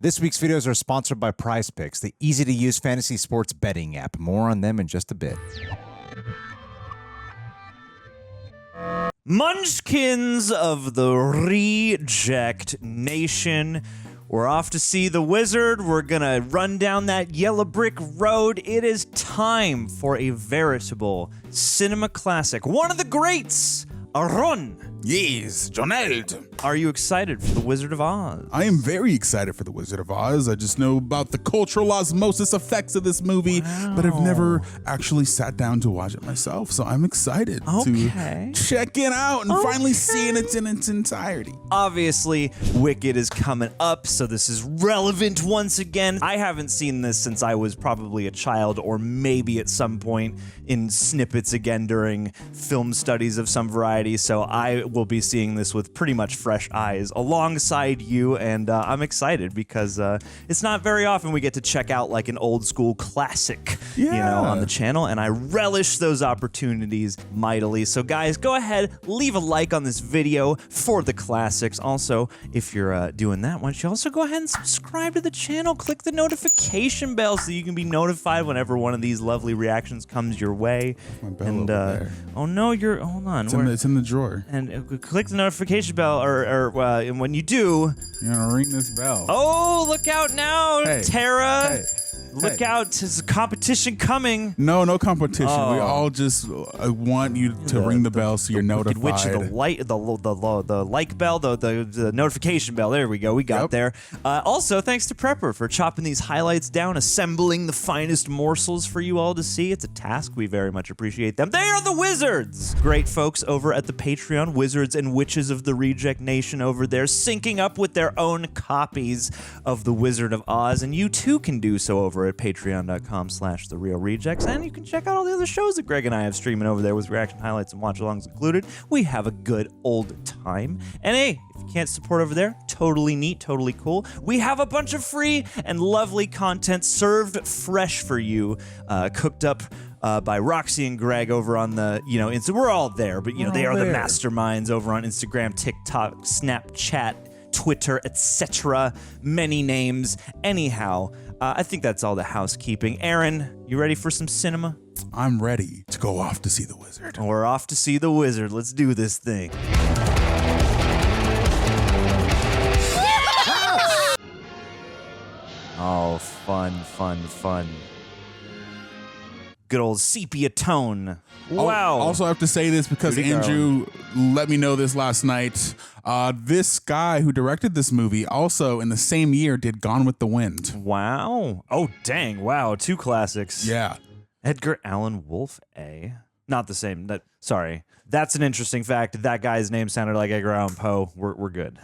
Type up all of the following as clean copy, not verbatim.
This week's videos are sponsored by Prize Picks, the easy-to-use fantasy sports betting app. More on them in just a bit. Munchkins of the Reject Nation. We're off to see the wizard. We're gonna run down that yellow brick road. It is time for a veritable cinema classic. One of the greats, a run. Yes, Jonald. Are you excited for The Wizard of Oz? I am very excited for The Wizard of Oz. I just know about the cultural osmosis effects of this movie, but I've never actually sat down to watch it myself. So I'm excited to check it out and finally see it in its entirety. Obviously, Wicked is coming up, so this is relevant once again. I haven't seen this since I was probably a child, or maybe at some point in snippets again during film studies of some variety, so I will be seeing this with pretty much fresh eyes alongside you, and I'm excited because it's not very often we get to check out like an old school classic, you know, on the channel, and I relish those opportunities mightily. So guys, go ahead, leave a like on this video for the classics. Also, if you're doing that, why don't you also go ahead and subscribe to the channel, click the notification bell so you can be notified whenever one of these lovely reactions comes your way. My bell over there. Oh no, hold on. It's in the drawer. And click the notification bell, and when you do, you're gonna ring this bell. Oh, look out now, Tara! Hey. Look out, there's a competition coming. No competition. We all just want you to ring the bell so you're notified. Which the like bell, the notification bell. There we go. We got there. Also, thanks to Prepper for chopping these highlights down, assembling the finest morsels for you all to see. It's a task. We very much appreciate them. They are the Wizards. Great folks over at the Patreon, Wizards and Witches of the Reject Nation over there, syncing up with their own copies of The Wizard of Oz, and you too can do so over at patreon.com/therealrejects, and you can check out all the other shows that Greg and I have streaming over there with reaction highlights and watch-alongs included. We have a good old time. And hey, if you can't support over there, totally neat, totally cool. We have a bunch of free and lovely content served fresh for you, cooked up by Roxy and Greg over on the, we're all there, but they are the masterminds over on Instagram, TikTok, Snapchat, Twitter, etc. Many names. Anyhow, I think that's all the housekeeping. Aaron, you ready for some cinema? I'm ready to go off to see the wizard. We're off to see the wizard. Let's do this thing. Oh, fun. Good old sepia tone. Wow. Also, I have to say this because Judy Andrew let me know this last night. This guy who directed this movie also in the same year did Gone with the Wind. Wow. Oh, dang. Wow. Two classics. Yeah. Edgar Allan Wolfe, Not the same. Sorry. That's an interesting fact. That guy's name sounded like Edgar Allan Poe. We're good.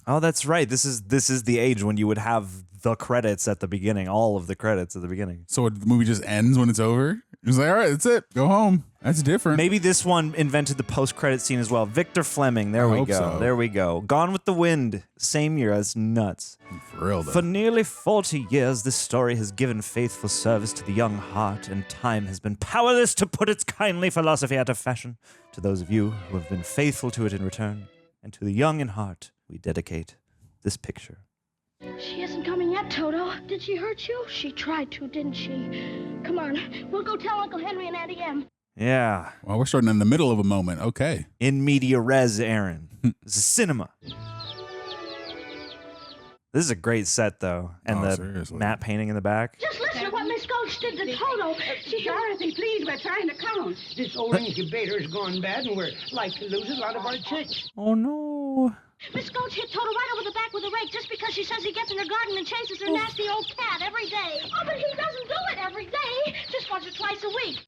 Oh, that's right. This is the age when you would have the credits at the beginning, all of the credits at the beginning. So the movie just ends when it's over? It's like, all right, that's it. Go home. That's different. Maybe this one invented the post-credit scene as well. Victor Fleming. There we go. So. There we go. Gone with the Wind. Same year. That's nuts. For real, though. For nearly 40 years, this story has given faithful service to the young heart, and time has been powerless to put its kindly philosophy out of fashion. To those of you who have been faithful to it in return, and to the young in heart, we dedicate this picture. She isn't coming yet, Toto. Did she hurt you? She tried to, didn't she? Come on, we'll go tell Uncle Henry and Auntie Em. Yeah. Well, we're starting in the middle of a moment. Okay. In media res, Aaron. This is cinema. This is a great set, though. And the matte painting in the back. Just listen to what Miss Gulch did to Toto. Dorothy, please, we're trying to count. This old incubator's gone bad, and we're like to lose a lot of our chicks. Oh, no. Miss Gulch hit Toto right over the back with a rake just because she says he gets in her garden and chases her nasty old cat every day. Oh, but he doesn't do it every day. Just once or twice a week.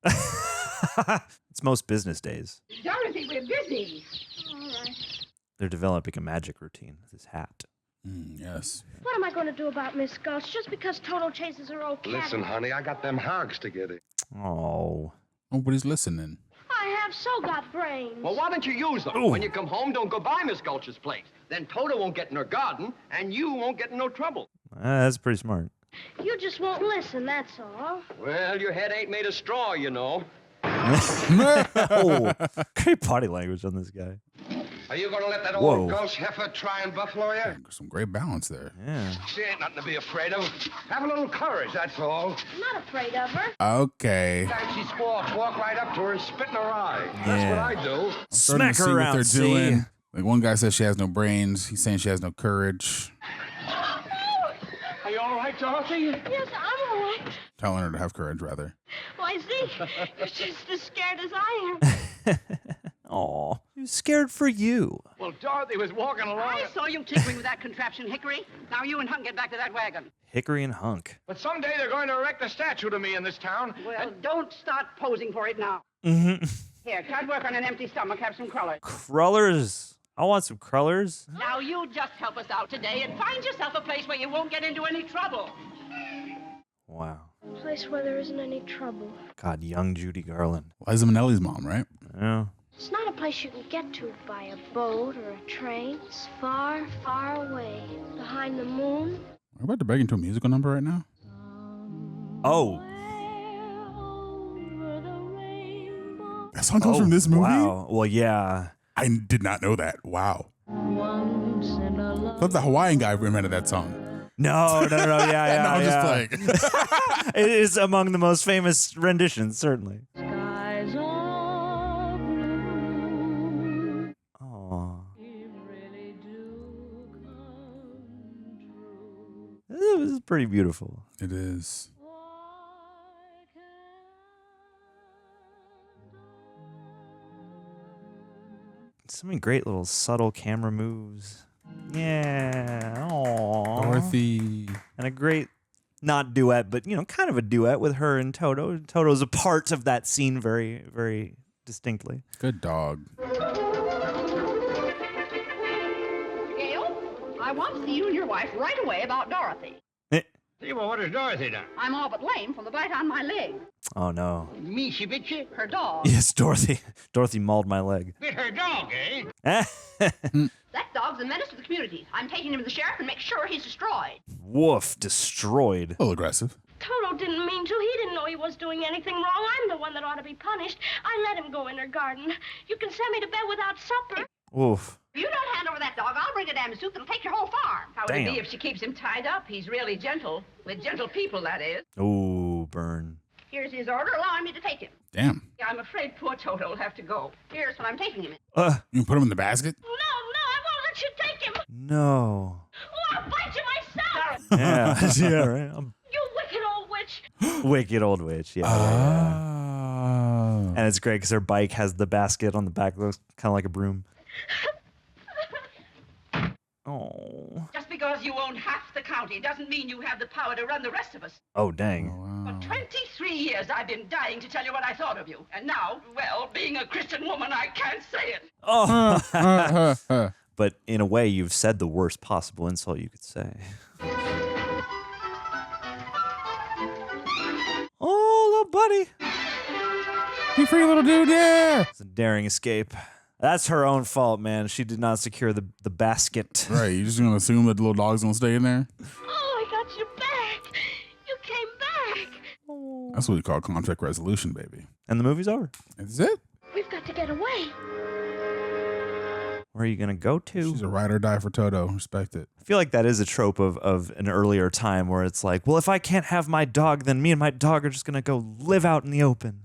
It's most business days. Dorothy, we're busy. All right. They're developing a magic routine with his hat. Yes. What am I going to do about Miss Gulch just because Toto chases her old cat? Listen, honey, I got them hogs to get it. Oh. Nobody's listening. I have so got brains. Well, why don't you use them? Ooh. When you come home, don't go by Miss Gulch's place. Then Toto won't get in her garden, and you won't get in no trouble. That's pretty smart. You just won't listen, that's all. Well, your head ain't made of straw, you know. Oh, great body language on this guy. Are you going to let that Whoa. old gulch heifer try and buffalo you? Some great balance there. Yeah. She ain't nothing to be afraid of. Have a little courage, that's all. I'm not afraid of her. Okay. Time she squawks, walk right up to her and spit in her eye. That's what I do. Starting Smack to her see what around, they're see? doing. Like one guy says she has no brains. He's saying she has no courage. Are you all right, Dorothy? Yes, I'm all right. Telling her to have courage, rather. Why, see, you're just as scared as I am. Aw. He was scared for you. Well, Dorothy was walking along. I saw you tinkering with that contraption, Hickory. Now you and Hunk get back to that wagon. Hickory and Hunk. But someday they're going to erect a statue to me in this town. Well, don't start posing for it now. Mm-hmm. Here, try to work on an empty stomach. Have some crullers. Crullers. I want some crullers. Now you just help us out today and find yourself a place where you won't get into any trouble. Wow. A place where there isn't any trouble. God, young Judy Garland. Liza Minnelli's mom, right? Yeah. It's not a place you can get to by a boat or a train. It's far, far away. Behind the moon. We're about to break into a musical number right now. Oh. That song comes from this movie? Wow. Well, yeah. I did not know that. Wow. I thought the Hawaiian guy invented that song. No. Yeah. No, I'm just playing. It is among the most famous renditions, certainly. Aw. This is pretty beautiful. It is. So many great little subtle camera moves. Yeah. Aww. Dorothy. And a great, not duet, but, kind of a duet with her and Toto. Toto's a part of that scene very, very distinctly. Good dog. Gale, I want to see you and your wife right away about Dorothy. See, well, what has Dorothy done? I'm all but lame from the bite on my leg. Oh, no. Me, she bit you? Her dog. Yes, Dorothy. Dorothy mauled my leg. Bit her dog, eh? That dog's a menace to the community. I'm taking him to the sheriff and make sure he's destroyed. Woof. Destroyed. A little aggressive. Toto didn't mean to. He didn't know he was doing anything wrong. I'm the one that ought to be punished. I let him go in her garden. You can send me to bed without supper. Woof. If you don't hand over that dog, I'll bring a damn suit that'll take your whole farm. How would it Damn. be if she keeps him tied up? He's really gentle. With gentle people, that is. Ooh, burn. Here's his order allowing me to take him. Damn. Yeah, I'm afraid poor Toto will have to go. Here's what I'm taking him in. You can put him in the basket? No, I won't let you take him. No. Oh, I'll bite you myself. Yeah. Yeah, right. I'm You wicked old witch. wicked old witch. Yeah. Oh. And it's great because her bike has the basket on the back. Looks kind of like a broom. Oh. Just because you own half the county doesn't mean you have the power to run the rest of us. Oh, dang. For 23 years, I've been dying to tell you what I thought of you. And now, well, being a Christian woman, I can't say it. Oh. But in a way, you've said the worst possible insult you could say. Oh, little buddy. You free little dude, yeah. It's a daring escape. That's her own fault, man. She did not secure the basket. Right, you just gonna assume that the little dog's gonna stay in there? Oh, I got you back. You came back. That's what we call conflict resolution, baby. And the movie's over. Is it? We've got to get away. Where are you going to go to? She's a ride or die for Toto. Respect it. I feel like that is a trope of an earlier time where it's like, well, if I can't have my dog, then me and my dog are just going to go live out in the open.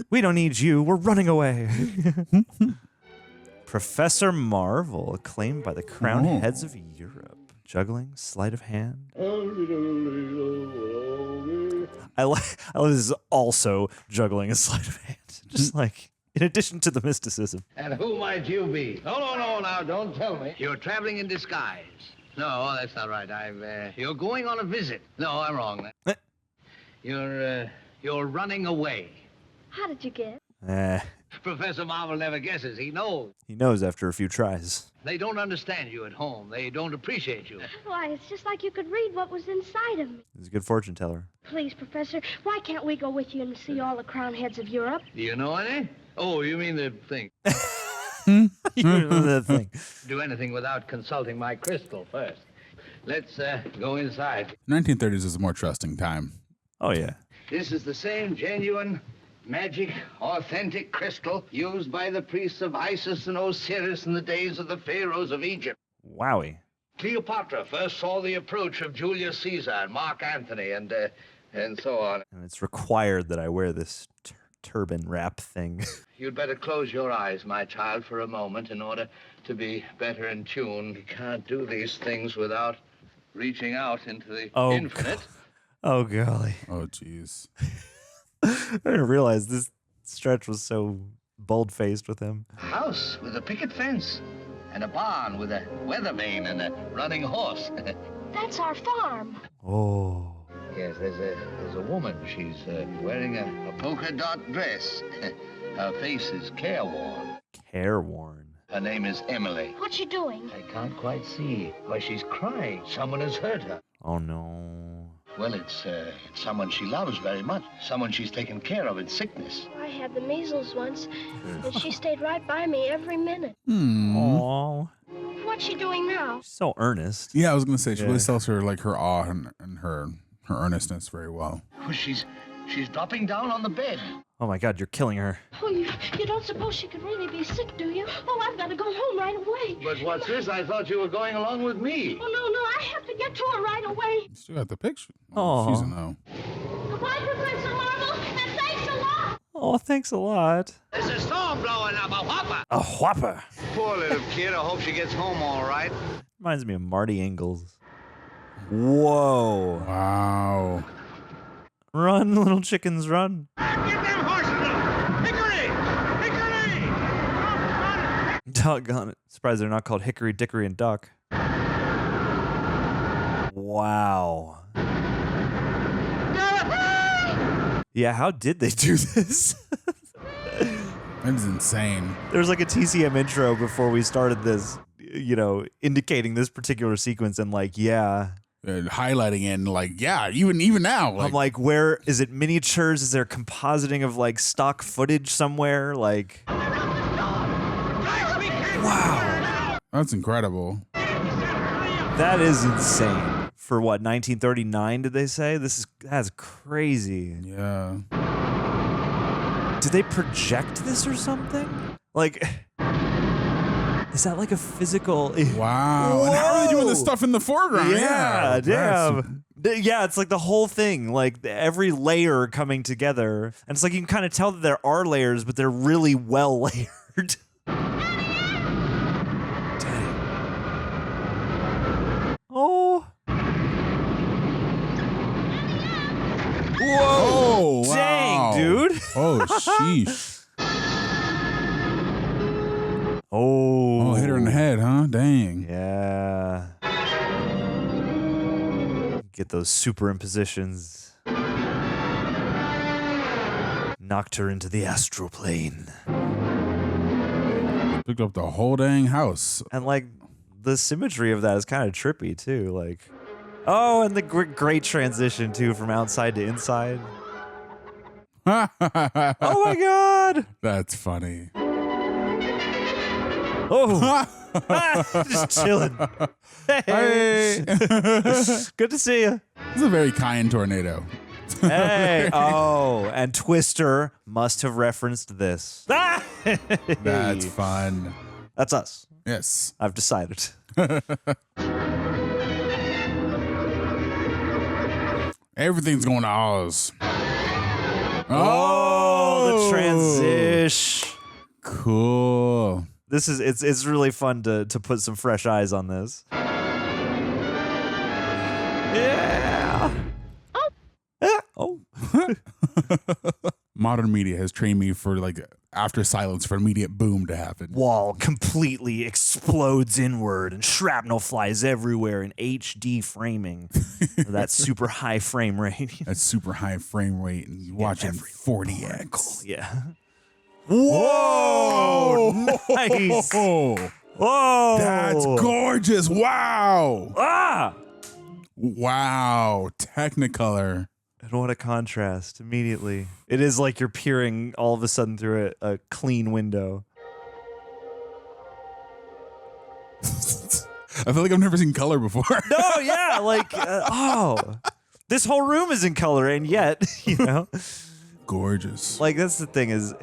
We don't need you. We're running away. Professor Marvel, acclaimed by the crowned heads of Europe. Juggling, sleight of hand. I like this is also juggling a sleight of hand. Just like, in addition to the mysticism. And who might you be? No, now, don't tell me. You're traveling in disguise. No, that's not right. You're going on a visit. No, I'm wrong. You're running away. How did you get? Professor Marvel never guesses. He knows. He knows after a few tries. They don't understand you at home. They don't appreciate you. Why, it's just like you could read what was inside of me. He's a good fortune teller. Please, Professor, why can't we go with you and see all the crown heads of Europe? Do you know any? Oh, you mean the thing. The thing. Do anything without consulting my crystal first. Let's go inside. 1930s is a more trusting time. Oh, yeah. This is the same genuine Magic, authentic crystal used by the priests of Isis and Osiris in the days of the pharaohs of Egypt. Wowie. Cleopatra first saw the approach of Julius Caesar and Mark Antony and so on. And it's required that I wear this turban wrap thing. You'd better close your eyes, my child, for a moment in order to be better in tune. You can't do these things without reaching out into the infinite. Oh, golly. Oh, jeez. I didn't realize this stretch was so bold-faced with him. A house with a picket fence and a barn with a weather vane and a running horse. That's our farm. Oh. Yes, there's a woman. She's wearing a polka dot dress. Her face is careworn. Careworn. Her name is Emily. What's she doing? I can't quite see. Why, she's crying. Someone has hurt her. Oh, no. Well, it's someone she loves very much. Someone she's taken care of in sickness. I had the measles once, and she stayed right by me every minute. Oh. What's she doing now? She's so earnest. Yeah, I was gonna say she Yeah. really sells her like her awe and her earnestness very well. Oh, she's dropping down on the bed. Oh, my God, you're killing her. Oh, you don't suppose she could really be sick, do you? Oh, I've got to go home right away. But what's this? I thought you were going along with me. Oh, no, I have to get to her right away. You still got the picture. Aw. She's a no. Goodbye, Professor Marvel, and thanks a lot. Oh, thanks a lot. There's a storm blowing up, a whopper. A whopper. Poor little kid. I hope she gets home all right. Reminds me of Marty Ingalls. Whoa. Wow. Run, little chickens, run. Get them horses up! Hickory! Hickory! Doggone it. Surprised they're not called Hickory, Dickory, and Duck. Wow. Yeah, how did they do this? That is insane. There was like a TCM intro before we started this, you know, indicating this particular sequence and like, yeah. Highlighting it and like, yeah, even now. I'm like, where is it miniatures? Is there compositing of like stock footage somewhere? Like, wow. That's incredible. That is insane. For what, 1939 did they say? That's crazy. Yeah. Did they project this or something? Like, is that like a physical? Wow. And how are they doing this stuff in the foreground? Yeah, that's- damn. Yeah, it's like the whole thing, like every layer coming together. And it's like you can kind of tell that there are layers, but they're really well layered. Dang. Oh. Whoa. Oh, wow. Dang, dude. Oh, sheesh. Oh. Oh, hit her in the head, huh? Dang. Yeah. Get those superimpositions. Knocked her into the astral plane. Picked up the whole dang house. And like the symmetry of that is kind of trippy too. Like, oh, and the great transition too from outside to inside. Oh my God. That's funny. Oh, just chilling. Hey. Good to see you. It's a very kind tornado. Hey. Oh, and Twister must have referenced this. That's fun. That's us. Yes. I've decided. Everything's going to Oz. Oh, the transition. Cool. This is it's really fun to put some fresh eyes on this. Yeah. Oh. Modern media has trained me for like after silence for immediate boom to happen. Wall completely explodes inward and shrapnel flies everywhere in HD framing. That super high frame rate. That's super high frame rate and you watch it in 40x. Yeah. Whoa! Nice. Whoa! That's gorgeous. Wow. Ah! Wow. Technicolor. And what a contrast immediately. It is like you're peering all of a sudden through a clean window. I feel like I've never seen color before. No, yeah, like, this whole room is in color, and yet, you know. gorgeous. Like, that's the thing is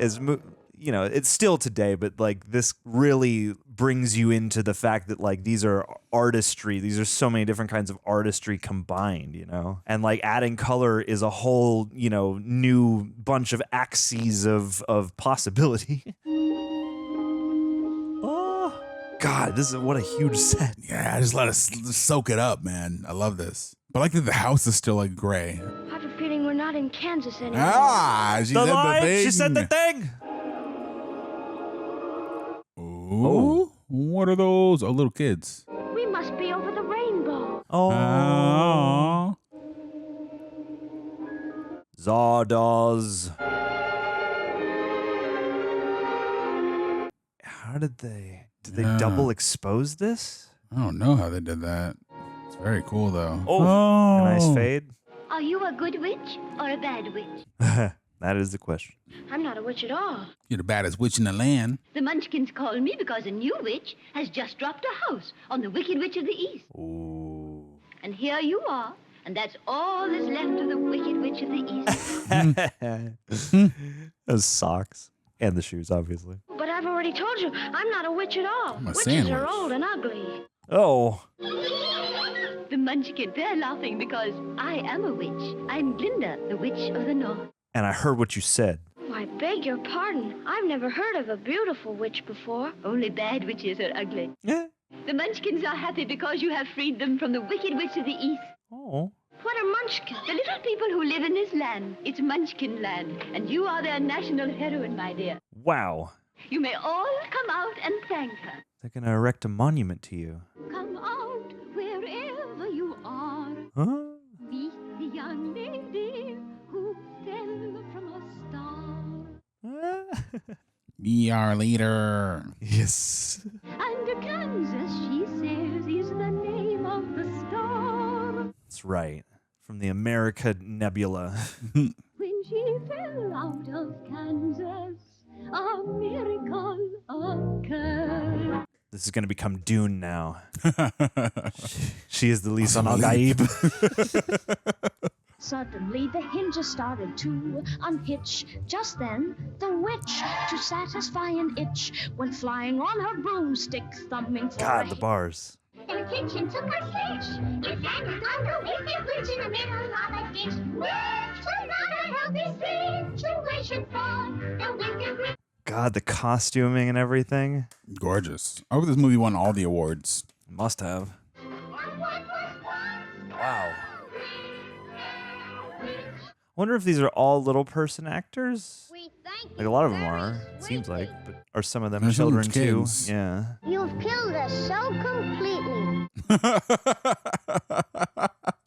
you know, it's still today, but like this really brings you into the fact that like these are artistry. These are so many different kinds of artistry combined, you know, and like adding color is a whole, you know, new bunch of axes of possibility. Oh God, this is what a huge set. Yeah, just let us soak it up, man. I love this. But I like that the house is still like gray. I have a feeling we're not in Kansas anymore. Ah, she said the thing. She said the thing. Ooh, what are those? Oh, little kids. We must be over the rainbow. Oh. Zardoz. How did they double expose this? I don't know how they did that. It's very cool though. Oh, a nice fade. Are you a good witch or a bad witch? That is the question. I'm not a witch at all. You're the baddest witch in the land. The Munchkins call me because a new witch has just dropped a house on the Wicked Witch of the East. Ooh. And here you are, and that's all that's left of the Wicked Witch of the East. Those socks. And the shoes, obviously. But I've already told you, I'm not a witch at all. I'm a Witches sandwich. are old and ugly. Oh. The Munchkins, they're laughing because I am a witch. I'm Glinda, the Witch of the North. And I heard what you said. Oh, I beg your pardon. I've never heard of a beautiful witch before. Only bad witches are ugly. Yeah. The Munchkins are happy because you have freed them from the Wicked Witch of the East. Oh. What are Munchkins? The little people who live in this land. It's Munchkin land, and you are their national heroine, my dear. Wow. You may all come out and thank her. They're going to erect a monument to you. Come out wherever you are. Huh? Meet the young lady who fell from a star. Be our leader. Yes. And Kansas, she says, is the name of the star. That's right. From the America Nebula. When she fell out of Kansas, a miracle occurred. This is going to become Dune now. She is the Lisan al-Gaib. Suddenly the hinges started to unhitch. Just then, the witch, to satisfy an itch, went flying on her broomstick, thumbing for God, a the bars. The kitchen took a switch. It landed on the wicked witch in the middle of a ditch. Which was not a healthy situation for the wicked witch. God, the costuming and everything. Gorgeous. I hope this movie won all the awards. Must have. Wow. Wonder if these are all little person actors? Like a lot of them are, it seems like, but are some of them There's some children too? kids. Yeah. You've killed us so completely.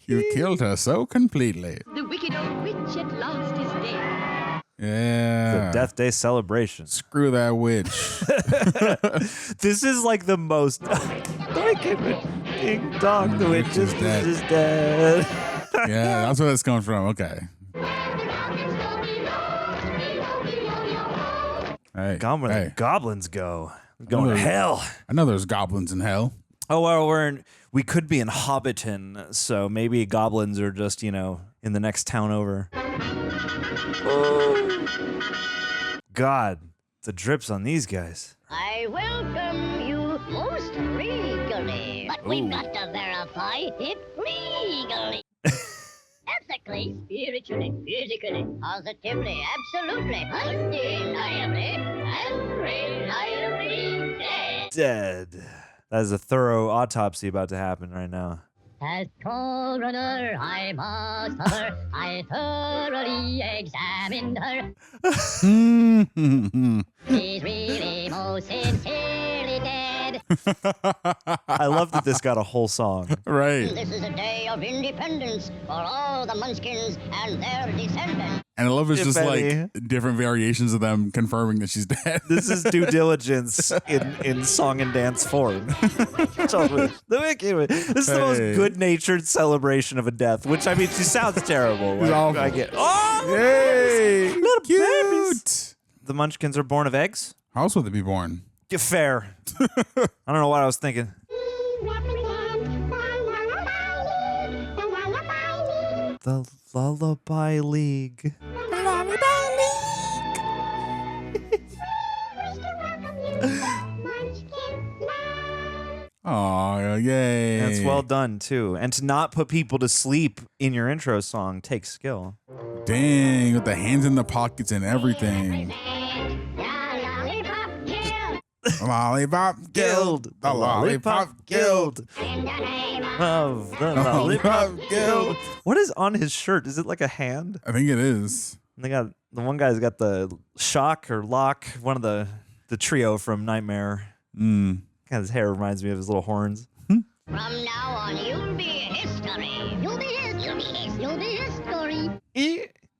You've killed her so completely. The wicked old witch at last is dead. Yeah. The Death Day celebration. Screw that witch. This is like the most. The wicked witch. Ding dong, the witch is dead. Yeah, that's where that's coming from. Okay. Hey, Gone where hey. the goblins go. Going to hell. I know there's goblins in hell. Oh, well, we could be in Hobbiton, so maybe goblins are just, you know, in the next town over. Oh. God, the drips on these guys. I welcome you most regally. But we've got to verify it legally. Ethically, spiritually, physically, positively, absolutely, undeniably, and reliably dead. Dead. That is a thorough autopsy about to happen right now. As coroner, I must tell her, I thoroughly examined her. She's really most sincerely dead. I love that this got a whole song. Right. This is a day of independence for all the Munchkins and their descendants. And I love it's If just any. like different variations of them confirming that she's dead. This is due diligence in song and dance form. The Wicked Witch. This is the most Hey. good-natured celebration of a death, which, I mean, she sounds terrible. Like, awful. I get, oh, Hey, little cute. babies. The Munchkins are born of eggs? How else would they be born? Get fair. I don't know what I was thinking. The Lullaby League. Oh, yay. That's well done, too. And to not put people to sleep in your intro song takes skill. Dang, with the hands in the pockets and everything. Lollipop Guild. The Lollipop Guild. Of the Lollipop Guild. What is on his shirt? Is it like a hand? I think it is. They got the one guy's got the shock or lock, one of the trio from Nightmare. Mm. His hair reminds me of his little horns. From now on, you'll be history. You'll be his. You'll be his. You'll be his story.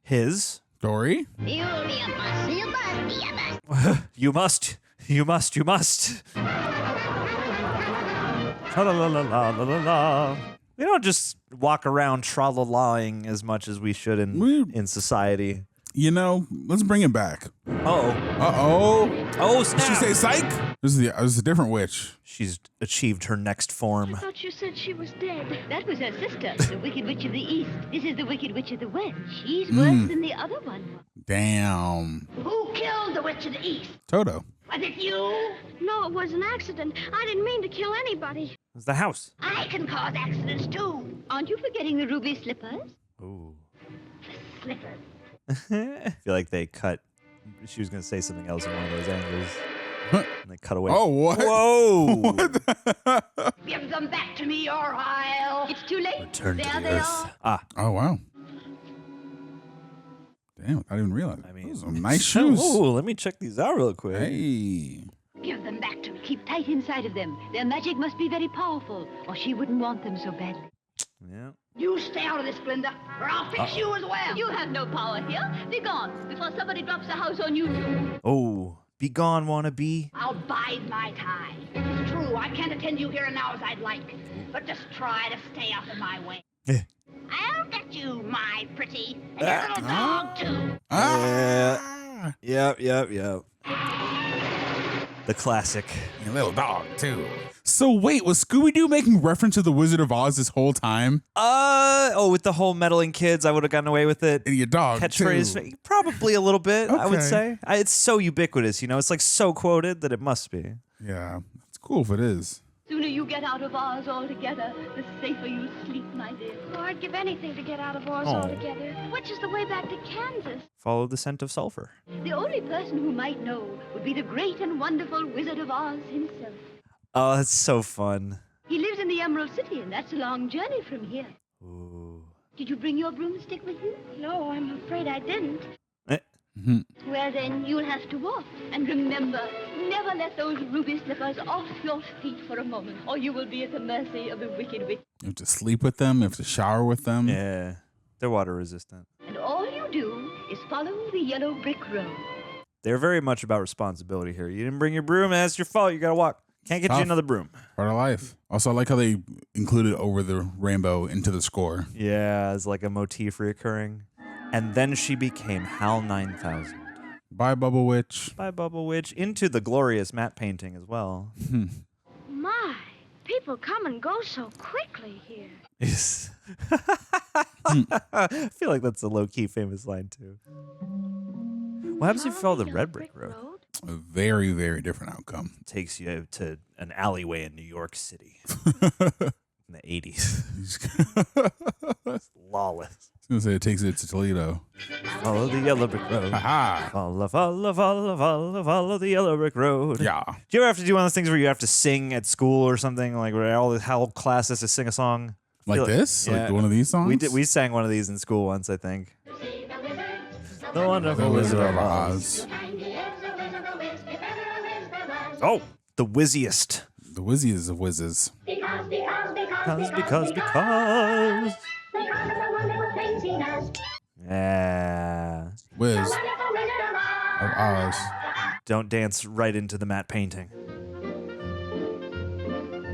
His Story? You'll be a bus. You must be a bus. You must. You must. You must. Tra-la-la-la-la-la-la. We don't just walk around tra-la-laing as much as we should in society. You know, let's bring it back. Uh-oh. Uh-oh. Oh, Did she say psych? This is a different witch. She's achieved her next form. I thought you said she was dead. That was her sister, the Wicked Witch of the East. This is the Wicked Witch of the West. She's worse than the other one. Damn. Who killed the Witch of the East? Toto. Was it you? No, it was an accident. I didn't mean to kill anybody. It's the house. I can cause accidents too. Aren't you forgetting the ruby slippers? Ooh. Slippers. I feel like they cut. She was going to say something else in one of those angles. And they cut away. Oh, what? Whoa! Give them back to me, or I'll. It's too late. Return to there the they earth. are. Ah. Oh, wow. Damn, I didn't even realize. I mean, Those are nice shoes. Ooh, let me check these out real quick. Hey. Give them back to me. Keep tight inside of them. Their magic must be very powerful, or she wouldn't want them so badly. Yeah. You stay out of this, Glinda, or I'll fix you as well. You have no power here. Be gone before somebody drops a house on you too. Oh, be gone, wannabe. I'll bide my time. It's true, I can't attend you here and now as I'd like, but just try to stay out of my way. I'll get you, my pretty, and your little dog, too. Ah. Yep. The classic. Your little dog, too. So wait, was Scooby-Doo making reference to the Wizard of Oz this whole time? With the whole meddling kids, I would have gotten away with it. And your dog, Catchphrase, too. probably a little bit, I would Okay. say. It's so ubiquitous, it's like so quoted that it must be. Yeah, it's cool if it is. Sooner you get out of Oz altogether, the safer you sleep, my dear. Oh, I'd give anything to get out of Oz Oh. altogether. Which is the way back to Kansas? Follow the scent of sulfur. The only person who might know would be the great and wonderful Wizard of Oz himself. Oh, that's so fun. He lives in the Emerald City, and that's a long journey from here. Ooh. Did you bring your broomstick with you? No, I'm afraid I didn't. Well, then, you'll have to walk. And remember, never let those ruby slippers off your feet for a moment, or you will be at the mercy of the Wicked Witch. You have to sleep with them, you have to shower with them. Yeah, they're water resistant. And all you do is follow the yellow brick road. They're very much about responsibility here. You didn't bring your broom, that's your fault. You gotta walk. Can't get you Tough. another broom. Part of life. Also, I like how they included Over the Rainbow into the score. Yeah, it's like a motif reoccurring. And then she became Hal 9000. Bye, Bubble Witch. By Bubble Witch into the glorious matte painting as well. My, people come and go so quickly here. Yes. I feel like that's a low-key famous line, too. What happens if you follow the red brick road? A very, very different outcome. Takes you to an alleyway in New York City in the 80s. It's lawless. I was going to say it takes it to Toledo. Follow the yellow brick road. Aha! Follow the yellow brick road. Yeah. Do you ever have to do one of those things where you have to sing at school or something, like where all the whole class has to sing a song? Like this? Yeah. Like one of these songs? We sang one of these in school once, I think. The Wonderful The Wizard of Oz. Oh, the whizziest. The whizziest of whizzes. Because. Because. Because of the wonderful things he does. Yeah. Whiz Wonderful Wizard of Oz. of Oz. Don't dance right into the matte painting.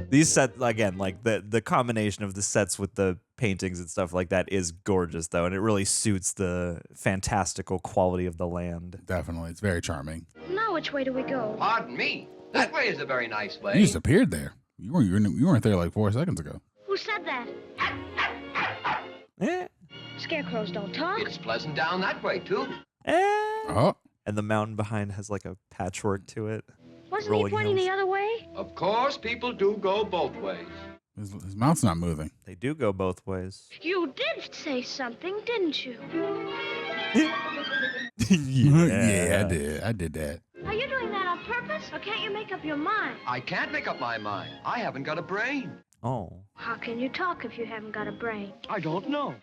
These sets, again, like the combination of the sets with the paintings and stuff like that is gorgeous, though, and it really suits the fantastical quality of the land. Definitely. It's very charming. Now which way do we go? Pardon me. That way is a very nice way. You just appeared there. You weren't there like 4 seconds ago. Who said that? Eh. Scarecrows don't talk. It's pleasant down that way, too. Eh. Oh. And the mountain behind has like a patchwork to it. Wasn't rolling he pointing heels. the other way? Of course, people do go both ways. His mouth's not moving. They do go both ways. You did say something, didn't you? Yeah, I did that. Are you doing that on purpose, or can't you make up your mind? I can't make up my mind. I haven't got a brain. Oh. How can you talk if you haven't got a brain? I don't know.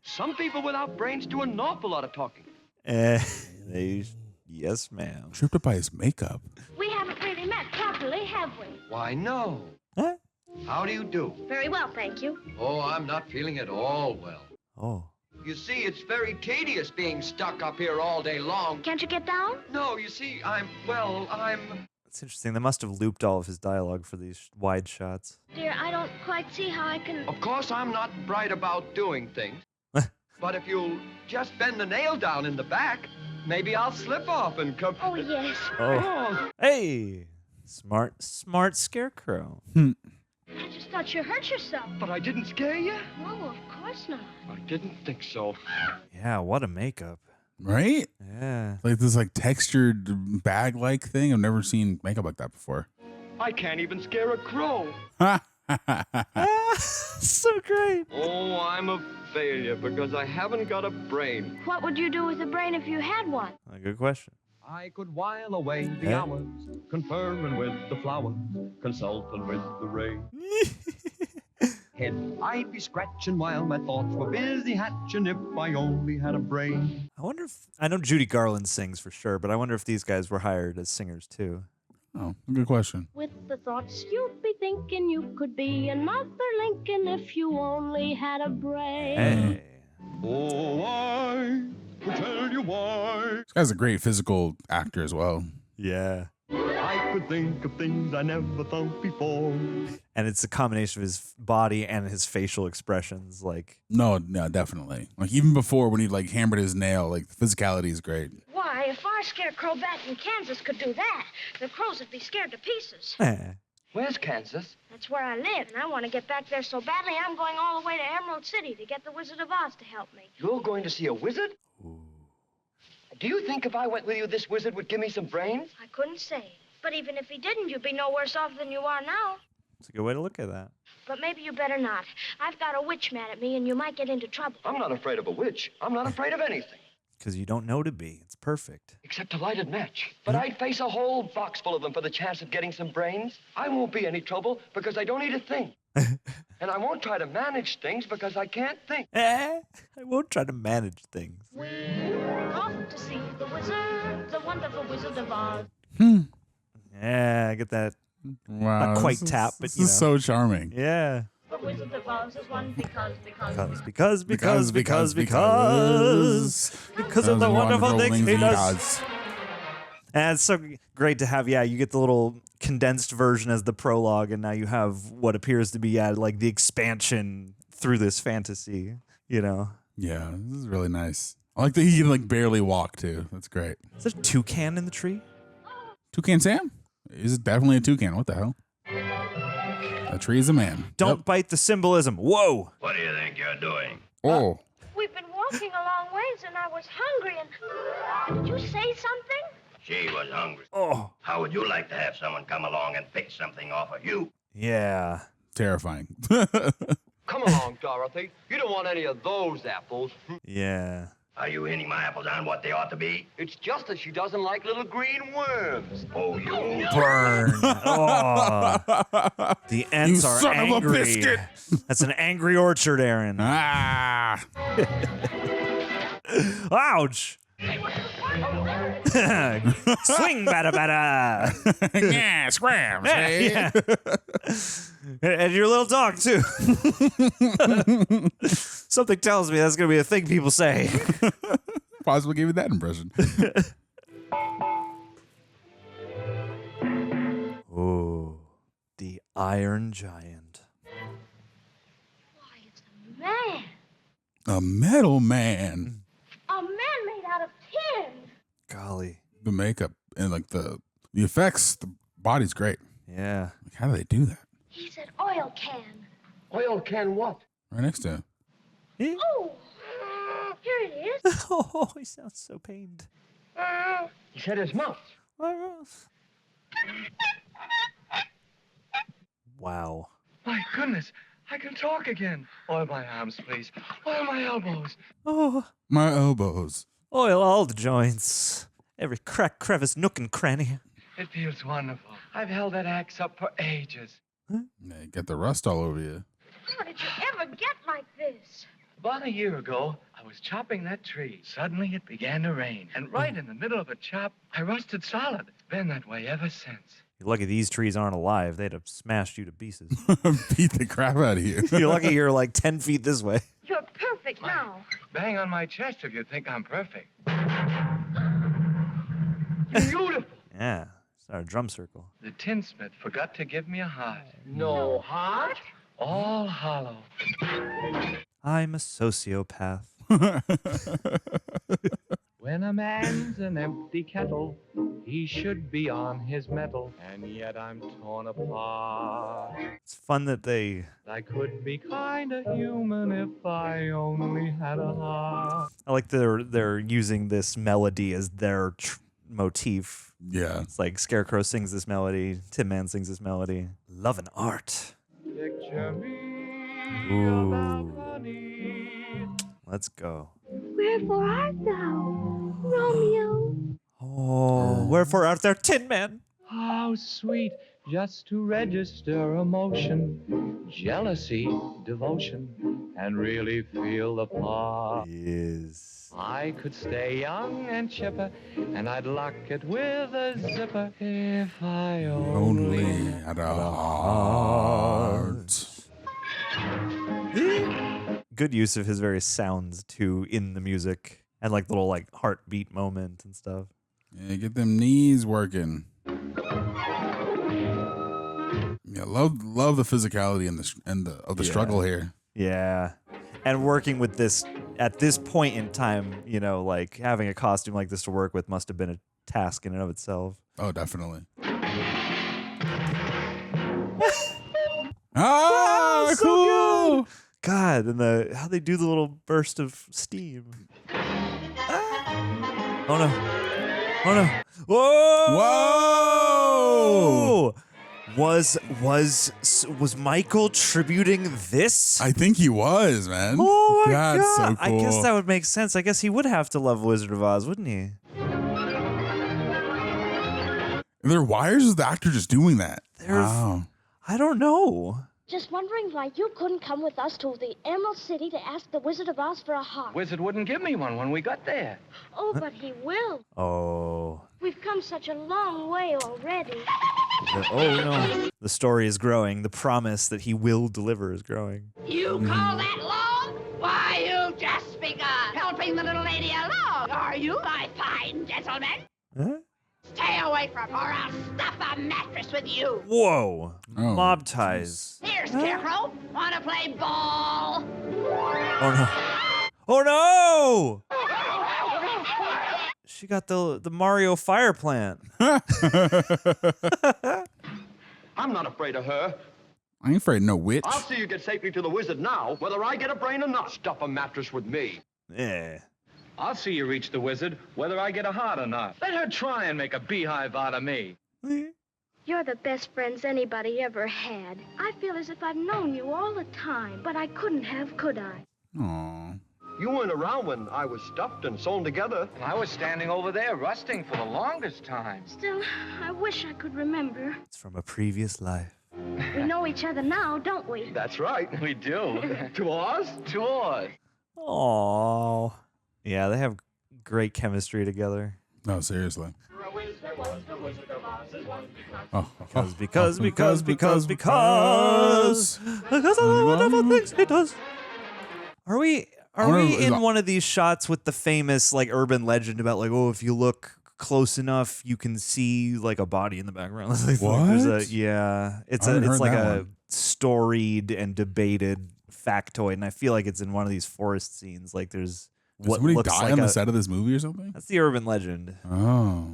Some people without brains do an awful lot of talking. Yes, ma'am. Tripped up by his makeup. We haven't really met properly, have we? Why, no. Huh? How do you do? Very well, thank you. Oh, I'm not feeling at all well. Oh. You see, it's very tedious being stuck up here all day long. Can't you get down? No, you see, I'm... It's interesting. They must have looped all of his dialogue for these wide shots. Dear, I don't quite see how I can... Of course, I'm not bright about doing things. But if you'll just bend the nail down in the back, maybe I'll slip off and come... Oh, yes. Oh. Hey! Smart Scarecrow. I just thought you hurt yourself. But I didn't scare you? No, of course not. I didn't think so. Yeah, what a makeup. Right? Yeah. Like this textured bag-like thing. I've never seen makeup like that before. I can't even scare a crow. So great. Oh, I'm a failure because I haven't got a brain. What would you do with a brain if you had one? A good question. I could while away the hours, conferring with the flowers, consulting with the rain. Head I'd be scratching while my thoughts were busy hatching if I only had a brain. I wonder if... I know Judy Garland sings for sure, but I wonder if these guys were hired as singers too. Oh, good question. With the thoughts you'd be thinking you could be another Lincoln if you only had a brain. Hey. Oh, I could tell you why. This guy's a great physical actor as well. Yeah. I could think of things I never thought before. And it's a combination of his body and his facial expressions. Like, No, definitely. Like even before when he like hammered his nail, like the physicality is great. Why, if our Scarecrow back in Kansas could do that, the crows would be scared to pieces. Where's Kansas? That's where I live, and I want to get back there so badly I'm going all the way to Emerald City to get the Wizard of Oz to help me. You're going to see a wizard? Do you think if I went with you, this wizard would give me some brains? I couldn't say. But even if he didn't, you'd be no worse off than you are now. it's a good way to look at that. But maybe you better not. I've got a witch mad at me, and you might get into trouble. I'm not afraid of a witch. I'm not afraid of anything. Because you don't know to be. It's perfect. Except a lighted match. But I'd face a whole box full of them for the chance of getting some brains. I won't be any trouble because I don't need a thing. And I won't try to manage things because I can't think. I won't try to manage things. We're off to see the wizard, the wonderful Wizard of Oz. Yeah, I get that. Wow. Not quite this tap, is, but this you is know. so charming. Yeah. The Wizard of Oz is one because of the wonderful things he does. And it's so great to have, you get the little condensed version as the prologue, and now you have what appears to be, like the expansion through this fantasy, you know? Yeah, this is really nice. I like that he can like barely walk too. That's great. Is there a toucan in the tree? Toucan Sam? Is it definitely a toucan? What the hell? A tree is a man. Don't bite the symbolism. Whoa! What do you think you're doing? Oh. We've been walking a long ways, and I was hungry, and... Did you say something? She was hungry. Oh. How would you like to have someone come along and pick something off of you? Yeah. Terrifying. Come along, Dorothy. You don't want any of those apples. Yeah. Are you hitting my apples on what they ought to be? It's just that she doesn't like little green worms. Oh, you... Burn. Oh. The ants You are son angry. of a biscuit. That's an angry orchard, Aaron. Ah. Ouch. Swing, bada, bada. Yeah, scrams. Yeah. And your little dog, too. Something tells me that's going to be a thing people say. Possibly gave you that impression. Oh, the Iron Giant. Why, it's a man. A metal man. A man made out of tin. Golly. The makeup and like the effects, the body's great. Yeah. Like, how do they do that? He said oil can. Oil can what? Right next to him. Oh, here it is. Oh, he sounds so pained. He said his mouth. Wow. My goodness, I can talk again. Oil my arms, please. Oil my elbows. Oh, My elbows. oil all the joints. Every crack, crevice, nook, and cranny. It feels wonderful. I've held that axe up for ages. Yeah, you got the rust all over you. How did you ever get like this? About a year ago, I was chopping that tree. Suddenly, it began to rain. And right in the middle of a chop, I rusted solid. Been that way ever since. You're lucky these trees aren't alive. They'd have smashed you to pieces. Beat the crap out of you. You're lucky you're like 10 feet this way. You're perfect now. Bang on my chest if you think I'm perfect. Beautiful. Yeah, it's our drum circle. The tinsmith forgot to give me a heart. No heart? All hollow. I'm a sociopath. When a man's an empty kettle, he should be on his mettle, and yet I'm torn apart. It's fun that they... I could be kinda human if I only had a heart. I like they're using this melody as their motif. Yeah. It's like Scarecrow sings this melody, Tin Man sings this melody. Love and art. Picture me Ooh. about honey. Let's go. Wherefore art thou, Romeo? Oh, wherefore art thou, Tin Man? How sweet just to register emotion, jealousy, devotion, and really feel the part. Yes. I could stay young and chipper, and I'd lock it with a zipper if I Only had a heart. Good use of his various sounds too in the music, and like little like heartbeat moment and stuff. Yeah, get them knees working. Yeah, love the physicality and the struggle here. Yeah, and working with this at this point in time, you know, like having a costume like this to work with must have been a task in and of itself. Oh, definitely. Ah, so cool. good. God, and how they do the little burst of steam. Ah. Oh no! Oh no! Whoa! Whoa! Was Michael tributing this? I think he was, man. Oh my That's God! so cool. I guess that would make sense. I guess he would have to love Wizard of Oz, wouldn't he? Why is the actor just doing that? Wow. I don't know. Just wondering why you couldn't come with us to the Emerald City to ask the Wizard of Oz for a heart. Wizard wouldn't give me one when we got there. Oh, but he will. Oh. We've come such a long way already. Oh no. The story is growing. The promise that he will deliver is growing. You call that long? Why, you just begun helping the little lady along, are you, my fine gentleman? Huh? Stay away from her, or I'll stuff a mattress with you. Whoa. Oh, Mob ties. Here, Scarecrow, wanna play ball? Oh no. Oh no! She got the Mario fire plant. I'm not afraid of her. I ain't afraid of no witch. I'll see you get safely to the wizard now, whether I get a brain or not. Stuff a mattress with me. Yeah. I'll see you reach the wizard, whether I get a heart or not. Let her try and make a beehive out of me. You're the best friends anybody ever had. I feel as if I've known you all the time, but I couldn't have, could I? Aw. You weren't around when I was stuffed and sewn together. And I was standing over there rusting for the longest time. Still, I wish I could remember. It's from a previous life. We know each other now, don't we? That's right. We do. To Oz? To Oz. Aww. Yeah, they have great chemistry together. No, seriously. Oh, Because of the wonderful things he does. Are we in one of these shots with the famous like urban legend about like, oh, if you look close enough, you can see like a body in the background? Like, What? It's I haven't heard like that a one. storied and debated factoid, and I feel like it's in one of these forest scenes. Like there's Did what somebody looks die like on the set of this movie or something? That's the urban legend. Oh.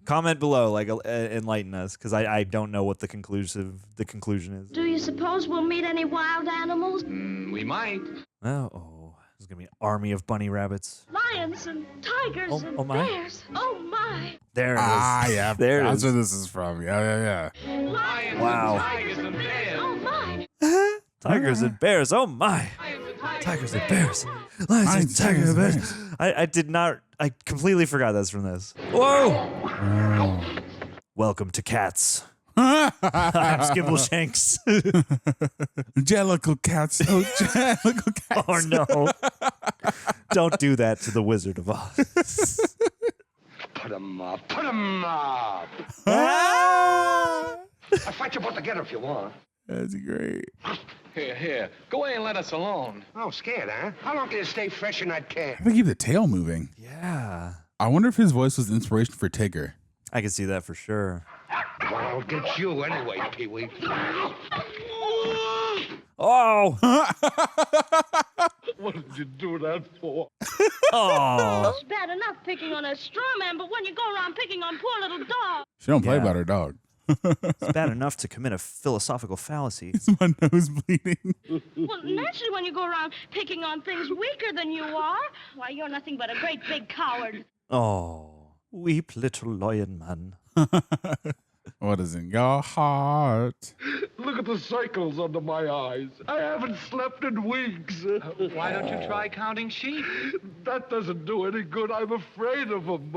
Comment below, like enlighten us, because I don't know what the conclusion is. Do you suppose we'll meet any wild animals? We might. Oh. There's gonna be an army of bunny rabbits. Lions and tigers and my. bears. Oh my! There it is. Yeah. There it That's is. where this is from. Yeah. Lions Wow. and tigers and bears. Oh my! Tigers and bears. Oh my. Tigers and bears. Lions and tigers and bears. I did not. I completely forgot that's from this. Whoa. Welcome to Cats. I'm Skimbleshanks. Jellicle cats. Oh, jellicle cats. Oh no. Don't do that to the Wizard of Oz. Put 'em up. Put 'em up. Ah! I'll fight you both together if you want. That's great. Here. Go away and let us alone. Oh, scared, huh? How long can you stay fresh in that can? How do they keep the tail moving? Yeah. I wonder if his voice was inspiration for Tigger. I can see that for sure. Well, I'll get you anyway, Pee-wee. Oh. What did you do that for? Oh. It's bad enough picking on a straw man, but when you go around picking on poor little dogs. She don't play Yeah. about her dog. It's bad enough to commit a philosophical fallacy. Is my nose bleeding? Well, naturally, when you go around picking on things weaker than you are, why, you're nothing but a great big coward. Oh. Weep, little lion man. What is in your heart? Look at the circles under my eyes. I haven't slept in weeks. Why don't you try counting sheep? That doesn't do any good. I'm afraid of them.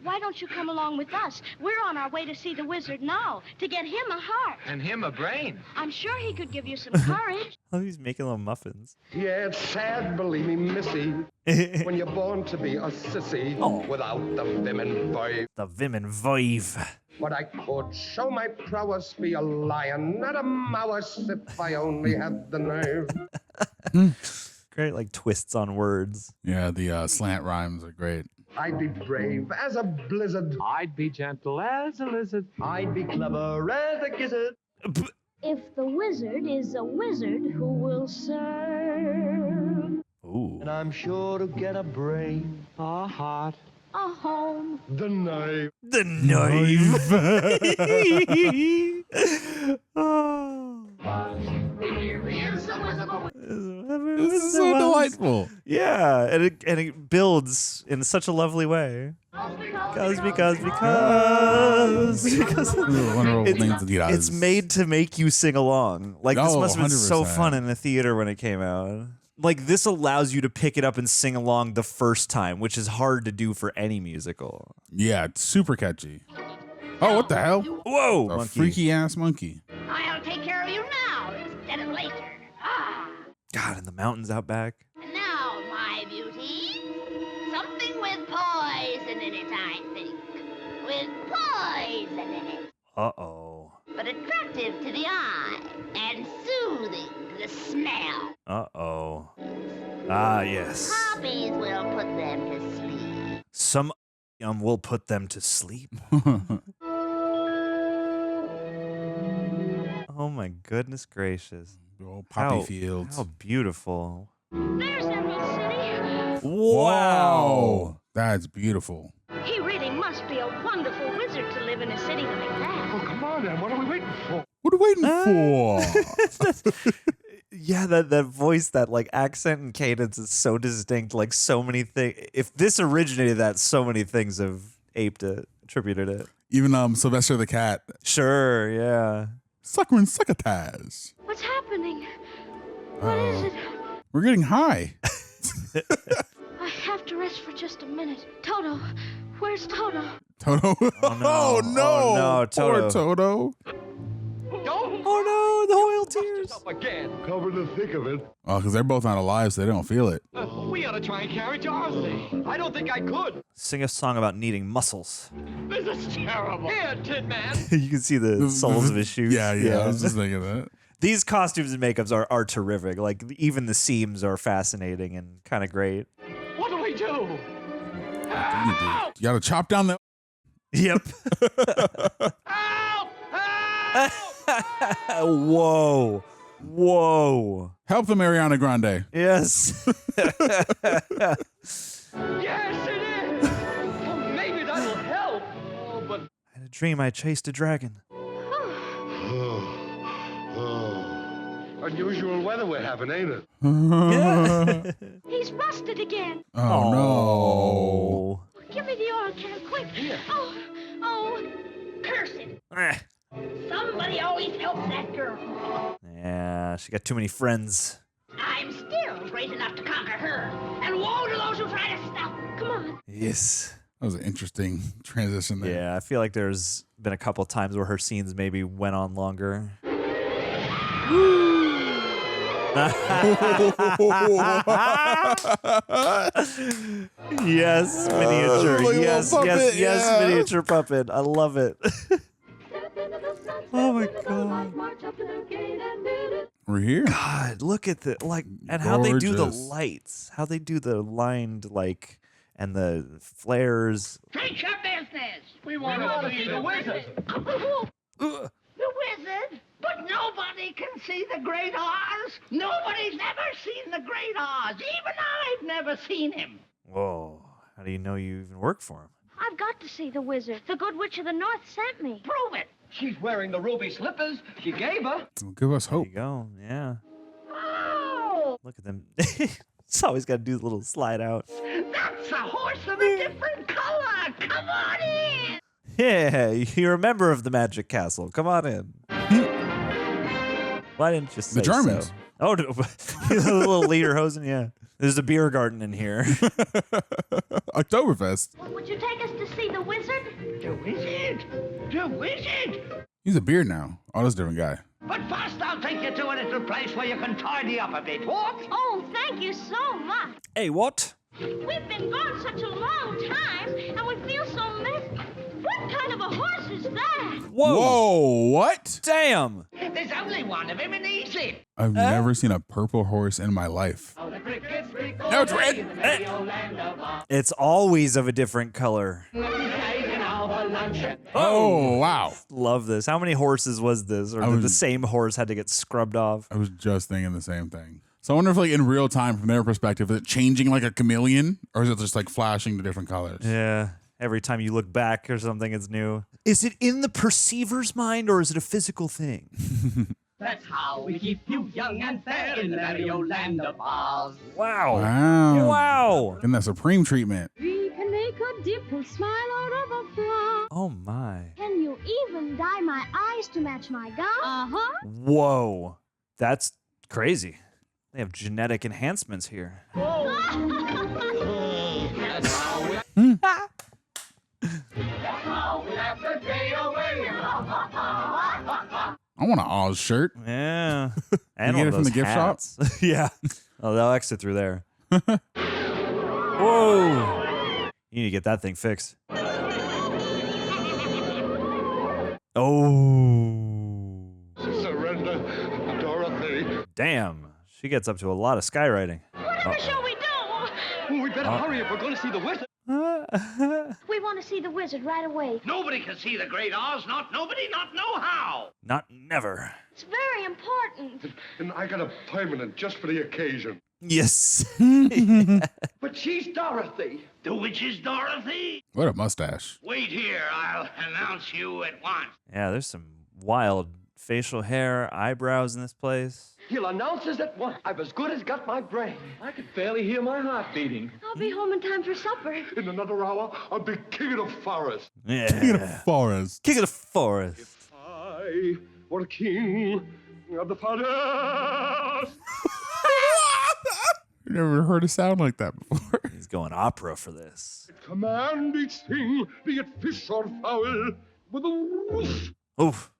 Why don't you come along with us? We're on our way to see the wizard now, to get him a heart. And him a brain. I'm sure he could give you some courage. Oh, he's making little muffins. Yeah, it's sad, believe me, missy, when you're born to be a sissy without the vim and vibe. The vim and vive. But I could show my prowess, be a lion, not a mouse, if I only had the nerve. Great, like, twists on words. Yeah, the slant rhymes are great. I'd be brave as a blizzard. I'd be gentle as a lizard. I'd be clever as a gizzard. If the wizard is a wizard who will serve Ooh. And I'm sure to get a brain, A heart. a home. the knife. The knife. Oh. This is so delightful. Yeah, and it builds in such a lovely way. Because Wonderful things that he does. it's made to make you sing along. Like, this Oh, must have been so 100%. fun in the theater when it came out. Like, this allows you to pick it up and sing along the first time, which is hard to do for any musical. Yeah, it's super catchy. Oh, what the hell? Whoa, A monkey. freaky ass monkey. I'll take care of you now instead of later. Ah. God, in the mountains out back. And now, my beauty, something with poison in it, I think. With poison in it. Uh-oh. But attractive to the eye and soothing to the smell. Uh-oh. Ah, yes. Poppies will put them to sleep. Some will put them to sleep. Oh my goodness gracious. Oh, poppy How- fields. How beautiful. There's Emerald City. Wow. That's beautiful. He really must be a wonderful wizard to live in a city like that. Oh, come on, then. What are we waiting for? What are we waiting for? Yeah, that voice, that like accent and cadence is so distinct. Like, so many things. If this originated that, so many things have aped it, attributed it. Even Sylvester the cat. Sure, yeah. Sucker and succotash. What's happening? What is it? We're getting high. I have to rest for just a minute. Toto, where's Toto? Toto. Oh, no. Oh, no. Oh, no, Toto. Poor Toto. Oh no, the oil tears. Up again. Come to think of it. Oh, because they're both not alive, so they don't feel it. We ought to try and carry Dorothy. I don't think I could. Sing a song about needing muscles. This is terrible. Here, Tin Man. You can see the soles of his shoes. Yeah, I was just thinking that. These costumes and makeups are terrific. Like, even the seams are fascinating and kind of great. What do we do? You gotta chop down the. Yep. Help! Help! Whoa. Whoa. Help them, Ariana Grande. Yes. Yes, it is. Oh, maybe that'll help. Oh, but I had a dream I chased a dragon. Unusual weather we're having, ain't it? He's rusted again. Oh, no. Give me the oil can, quick. Oh, curse it. Somebody always helps that girl. Yeah, she got too many friends. I'm still great enough to conquer her. And woe to those who try to stop her. Come on. Yes. That was an interesting transition there. Yeah, I feel like there's been a couple times where her scenes maybe went on longer. Yes, miniature. Like Yes, puppet, yes, miniature puppet. I love it. Oh my god. We're here. God, look at the and how they do the Gorgeous. lights, how they do the lined and the flares. Take your business. We want to see the wizard. The wizard? But nobody can see the Great Oz. Nobody's ever seen the Great Oz. Even I've never seen him. Whoa, how do you know you even work for him? I've got to see the wizard. The Good Witch of the North sent me. Prove it. She's wearing the ruby slippers she gave her. Well, give us There hope. you go, yeah. Oh, Look at them. It's always got to do the little slide out. that's a horse of a different color. Come on in. Yeah, you're a member of the Magic Castle. Come on in. Why didn't you say The Germans. so? Oh, no. The little lederhosen, yeah. There's a beer garden in here. Oktoberfest. Would you take us to see the wizard? The wizard? The wizard? He's a beard now. Oh, that's a different guy. But first I'll take you to a little place where you can tidy up a bit. What? Oh, thank you so much. Hey, what? We've been gone such a long time, and we feel so messy. What kind of a horse is that? Whoa, what? Damn. There's only one of him in Egypt. I've never seen a purple horse in my life. No, it's red. It's always of a different color. Oh, wow. Love this. How many horses was this? Or did the same horse had to get scrubbed off? I was just thinking the same thing. So I wonder if, in real time, from their perspective, is it changing like a chameleon, or is it just flashing to different colors? Yeah. Every time you look back or something, it's new. Is it in the perceiver's mind, or is it a physical thing? That's how we keep you young and fair in the merry old land of Oz. Wow. Wow. Wow. Getting that supreme treatment. We can make a dimple smile out of a frown. Oh, my. Can you even dye my eyes to match my gown? Uh-huh. Whoa. That's crazy. They have genetic enhancements here. I want an Oz shirt. Yeah. You And get one it of from the those gift shop? hats. Yeah. Oh, they'll exit through there. Whoa. You need to get that thing fixed. Oh. Surrender, Dorothy. Damn. She gets up to a lot of skywriting. Whatever shall we do? We better hurry if we're going to see the wizard. We want to see the wizard right away. Nobody can see the Great Oz, not nobody, not know how. Not never. It's very important. And I got a permanent just for the occasion. Yes. But she's Dorothy. The witch is Dorothy. What a mustache. Wait here, I'll announce you at once. Yeah, there's some wild facial hair, eyebrows in this place. He'll announce us at once. I've as good as got my brain. I could barely hear my heart beating. I'll be home in time for supper. In another hour, I'll be king of the forest. Yeah. King of the forest. King of the forest. I were king of the forest. I've never heard a sound like that before. He's going opera for this. Command each thing, be it fish or fowl, with a woof Oof.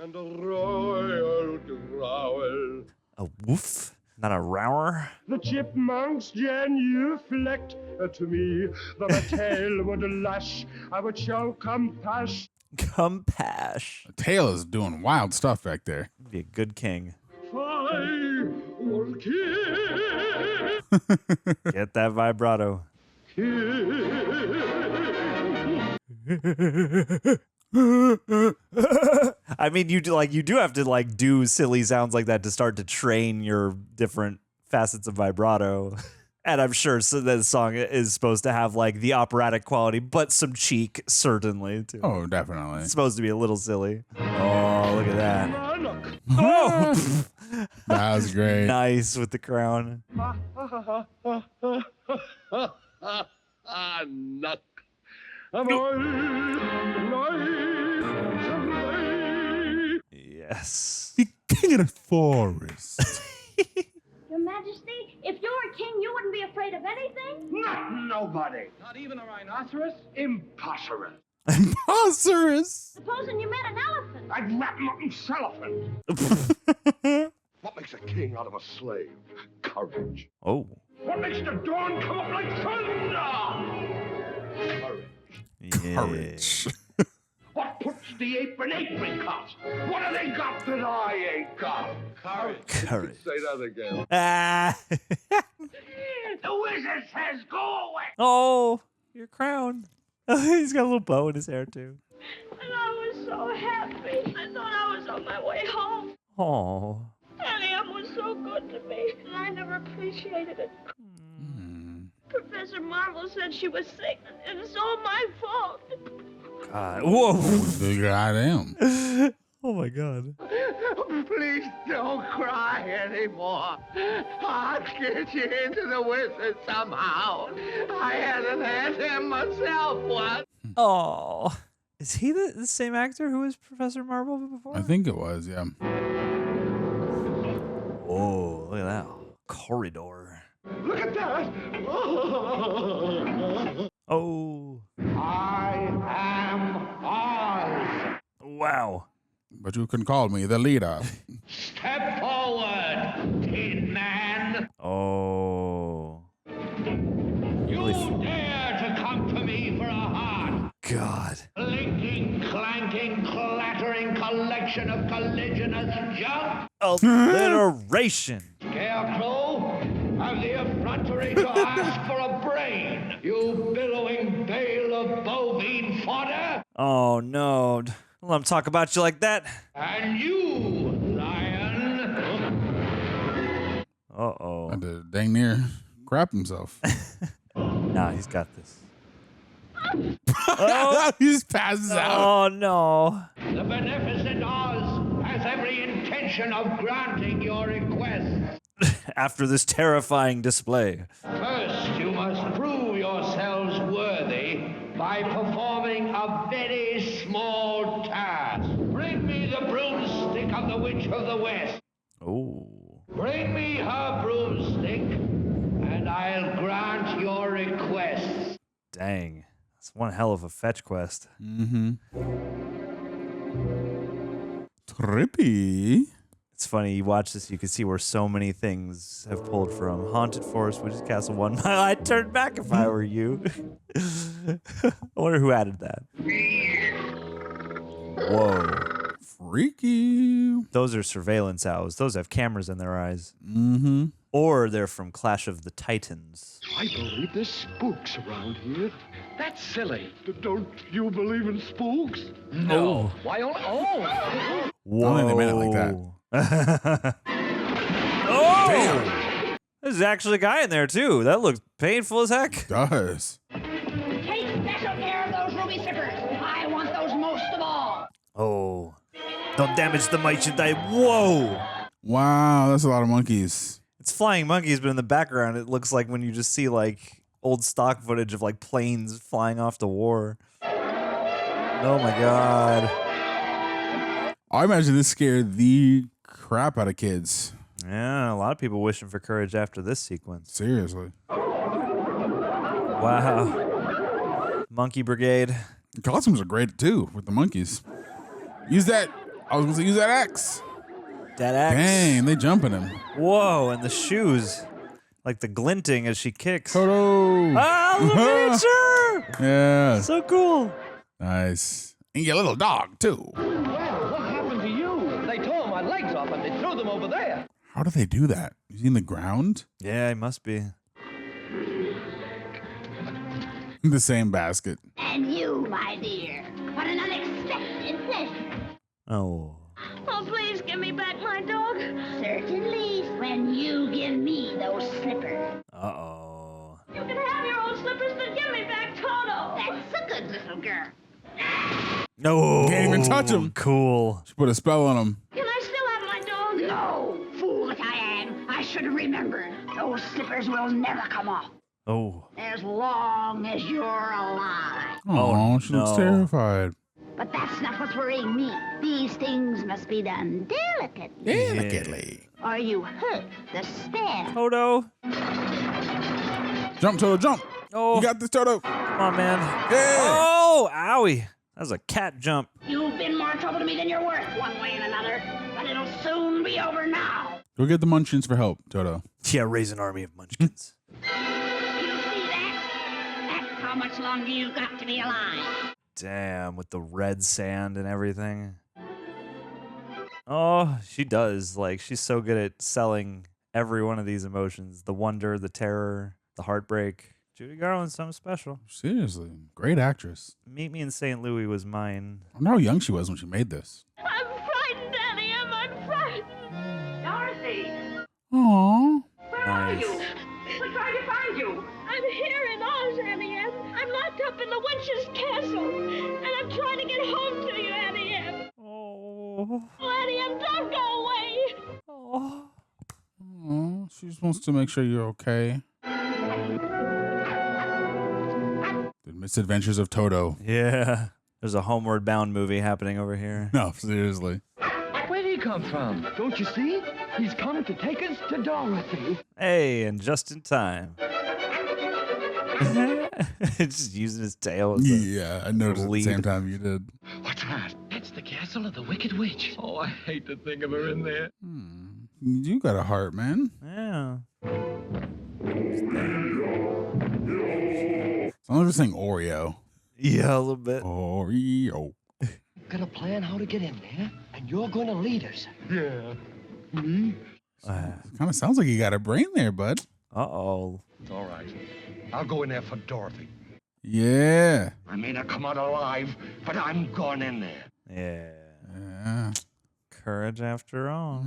and a royal growl. A woof? Not a rower? The chipmunks genuflect to me, that a tail would lash, I would show compassion. Compash. Tail is doing wild stuff back there. Be a good king. I will king. Get that vibrato. I mean, you do have to do silly sounds like that to start to train your different facets of vibrato. And I'm sure so that the song is supposed to have the operatic quality, but some cheek certainly too. Oh, definitely. It's supposed to be a little silly. Oh, look at that. That was great. Nice with the crown. Nuck. Yes. The king of the forest. Your Majesty, if you were king, you wouldn't be afraid of anything? Not nobody. Not even a rhinoceros? Impossible. Imposterous. Supposing you met an elephant. I'd wrap him up in cellophane. What makes a king out of a slave? Courage. Oh. What makes the dawn come up like thunder? Courage. Courage. What puts the ape in apricot? What have they got that I ain't got? Courage. Courage. Say that again. Ah. The wizard says go away. Oh, your crown. He's got a little bow in his hair, too. And I was so happy. I thought I was on my way home. Oh. Liam was so good to me, and I never appreciated it. Professor Marvel said she was sick, and it's all my fault. God. Whoa. Goddamn. Oh, my God. Please don't cry anymore. I'll get you into the wizard somehow. I hadn't had him myself once. Oh. Is he the same actor who was Professor Marvel before? I think it was, yeah. Oh, look at that. Corridor. Look at that. Oh. I am Oz. Wow. But you can call me the leader. Step forward, Tin Man. Oh. You dare to come to me for a heart. God. Clinking, clanking, clattering collection of colliginous junk. Alliteration. Scarecrow, have the effrontery to ask for a brain. You billowing bale of bovine fodder. Oh, no. Don't let him talk about you like that. And you, lion. Uh-oh. Had to dang near crap himself. Nah, he's got this. He just passes out. Oh, no. The beneficent Oz has every intention of granting your request. After this terrifying display. First, you must prove yourselves worthy by performing a very small task. Bring me the broomstick of the Witch of the West. Oh. Bring me her broomstick, and I'll grant your request. Dang. That's one hell of a fetch quest. Mm-hmm. Trippy. It's funny, you watch this, you can see where so many things have pulled from. Haunted Forest, Witch's Castle, 1 Mile. I'd turn back if I were you. I wonder who added that. Whoa. Freaky. Those are surveillance owls. Those have cameras in their eyes. Mm-hmm. Or they're from Clash of the Titans. I believe there's spooks around here. That's silly. Don't you believe in spooks? No. Why only? Oh! Whoa. I don't think they meant it like that. Oh! Damn. There's actually a guy in there, too. That looks painful as heck. It does. Take special care of those ruby slippers. I want those most of all. Oh. Don't damage the merchandise. Whoa. Wow, that's a lot of monkeys. It's flying monkeys, but in the background, it looks like when you just see, like, old stock footage of, like, planes flying off to war. Oh, my God. I imagine this scared the crap out of kids. Yeah, a lot of people wishing for courage after this sequence. Seriously. Wow. Monkey Brigade. The costumes are great, too, with the monkeys. Use that. I was going to say, use that axe. That axe. Dang, they jumping him. Whoa, and the shoes. Like the glinting as she kicks. Toto. Ah, the miniature! Yeah. So cool. Nice. And your little dog, too. Well, what happened to you? They tore my legs off and they threw them over there. How do they do that? Is he in the ground? Yeah, he must be. In the same basket. And you, my dear. What an unexpected pleasure. Oh. Oh, please give me back my dog. Certainly, when you give me those slippers. Uh-oh. You can have your old slippers, but give me back Toto. That's a good little girl. No. Can't even touch him. Cool. She put a spell on him. Can I still have my dog? No, fool that I should remember, those slippers will never come off Oh. as long as you're alive. Oh, she looks terrified. But that's not what's worrying me. These things must be done delicately. Or you hurt the stem. Toto. Jump, Toto, jump. Oh. You got this, Toto. Come on, man. Yeah. Oh, owie. That was a cat jump. You've been more trouble to me than you're worth, one way and another. But it'll soon be over now. Go get the Munchkins for help, Toto. Yeah, raise an army of Munchkins. You see that? That's how much longer you've got to be alive. Damn, with the red sand and everything. Oh, she does. Like, she's so good at selling every one of these emotions. The wonder, the terror, the heartbreak. Judy Garland's something special. Seriously, great actress. Meet Me in St. Louis was mine. I wonder how young she was when she made this. I'm frightened, Annie. I'm frightened. Dorothy, Aww. where are you? We're trying to find you. I'm here in Oz, Annie M. I'm locked up in the witch's castle, and I'm trying to get home to you, Annie M. Oh. Oh, Annie M, don't go away. Oh. Aww, she just wants to make sure you're okay. The Misadventures of Toto. Yeah. There's a Homeward Bound movie happening over here. No, seriously. Where'd he come from? Don't you see? He's come to take us to Dorothy. Hey, and just in time. Just using his tail as a Yeah, I noticed at the lead. same time you did. What's that? It's the castle of the Wicked Witch. Oh, I hate to think of her in there. You got a heart, man. Yeah. As long as you're saying Oreo. Yeah, a little bit. Oreo. Got a plan how to get in there, and you're going to lead us. Yeah. Me? Kind of sounds like you got a brain there, bud. Uh-oh. All right. I'll go in there for Dorothy. Yeah. I may not come out alive, but I'm going in there. Yeah. Yeah. Courage after all.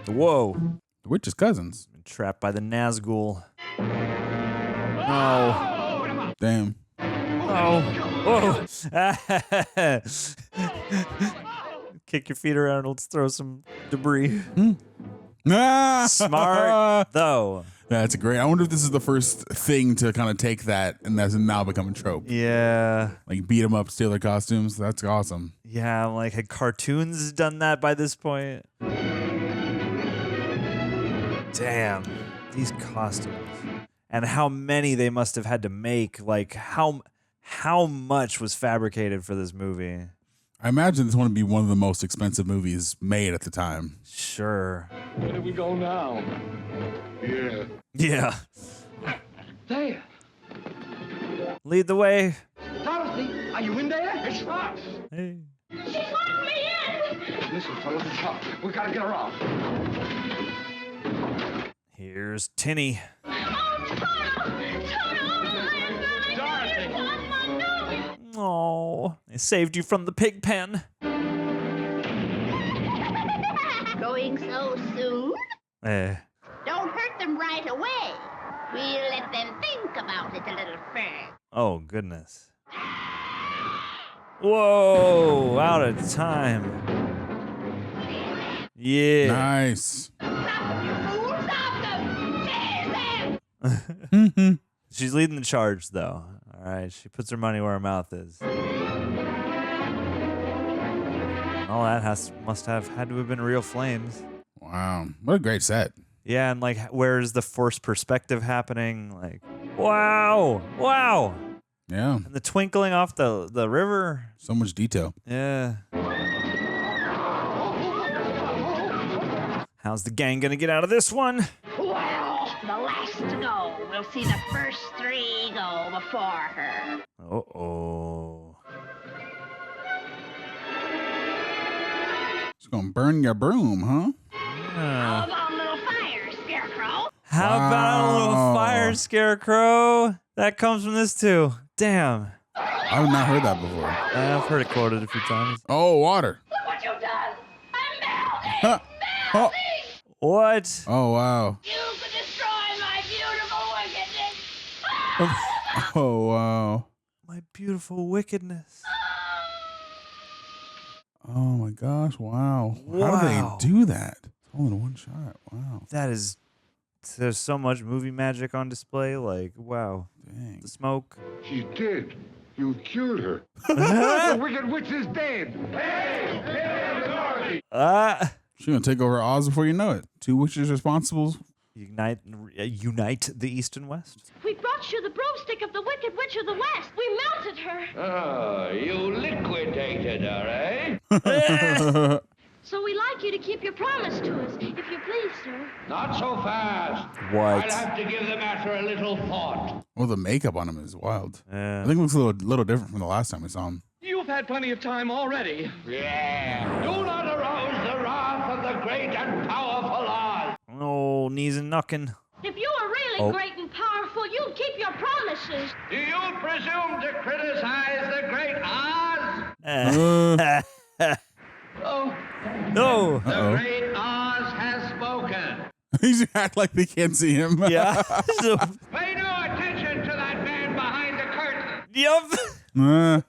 Whoa. The witch's cousins. Been trapped by the Nazgul. No. Damn. Oh. Whoa. Kick your feet around. Let's throw some debris. Smart, though. That's great. I wonder if this is the first thing to kind of take that and that's now become a trope. Yeah. Like beat them up, steal their costumes. That's awesome. Yeah, like had cartoons done that by this point? Damn. These costumes. And how many they must have had to make. Like how much was fabricated for this movie? I imagine this one would be one of the most expensive movies made at the time. Sure. Where do we go now? Yeah. Yeah. There. Lead the way. Dorothy, are you in there? It's us. Hey. She's locked me in. Listen, fellas, it's hot. We gotta get her out. Here's Tinny. Oh, Toto! Dorothy! Oh, they saved you from the pig pen. Going so soon? Don't hurt them right away. We'll let them think about it a little first. Oh, goodness. Whoa, out of time. Yeah. Nice. Stop them, you fools! Stop them! Chase them! She's leading the charge, though. All right, she puts her money where her mouth is. All that must have had to have been real flames. Wow. What a great set. Yeah, and like, where's the forced perspective happening? Like, wow, wow. Yeah. And the twinkling off the river. So much detail. Yeah. How's the gang gonna get out of this one? Well, the last to go. We'll see the first three go before her. Uh-oh. She's gonna burn your broom, huh? How about a little fire, Scarecrow? How about a little fire, Scarecrow? That comes from this too. Damn. I've not heard that before. I've heard it quoted a few times. Oh, water. Look what you've done! I'm melting! Huh. Oh. What? Oh, wow. You could destroy my beautiful wickedness! Oh, wow. My beautiful wickedness. Oh, my gosh! Wow. How do they do that? All in one shot. Wow. There's so much movie magic on display. Like, wow. Dang. The smoke. She's dead. You killed her. The Wicked Witch is dead. Hey, kill Dorothy. She's gonna take over Oz before you know it. 2 witches responsible. Unite the East and West. We brought you the broomstick of the Wicked Witch of the West. We melted her. Oh, you liquidated her, eh? So we'd like you to keep your promise to us, if you please, sir. Not so fast. What? I'll have to give the matter a little thought. Well, the makeup on him is wild. Yeah. I think it looks a little different from the last time we saw him. You've had plenty of time already. Yeah. Do not arouse the wrath of the great and powerful Oz. Oh, knees and knocking. If you were really great and powerful, you'd keep your promises. Do you presume to criticize the great Oz? Oh, No. the great Oz has spoken. He's act like they can't see him. Yeah. Pay no attention to that man behind the curtain. Yup. Who are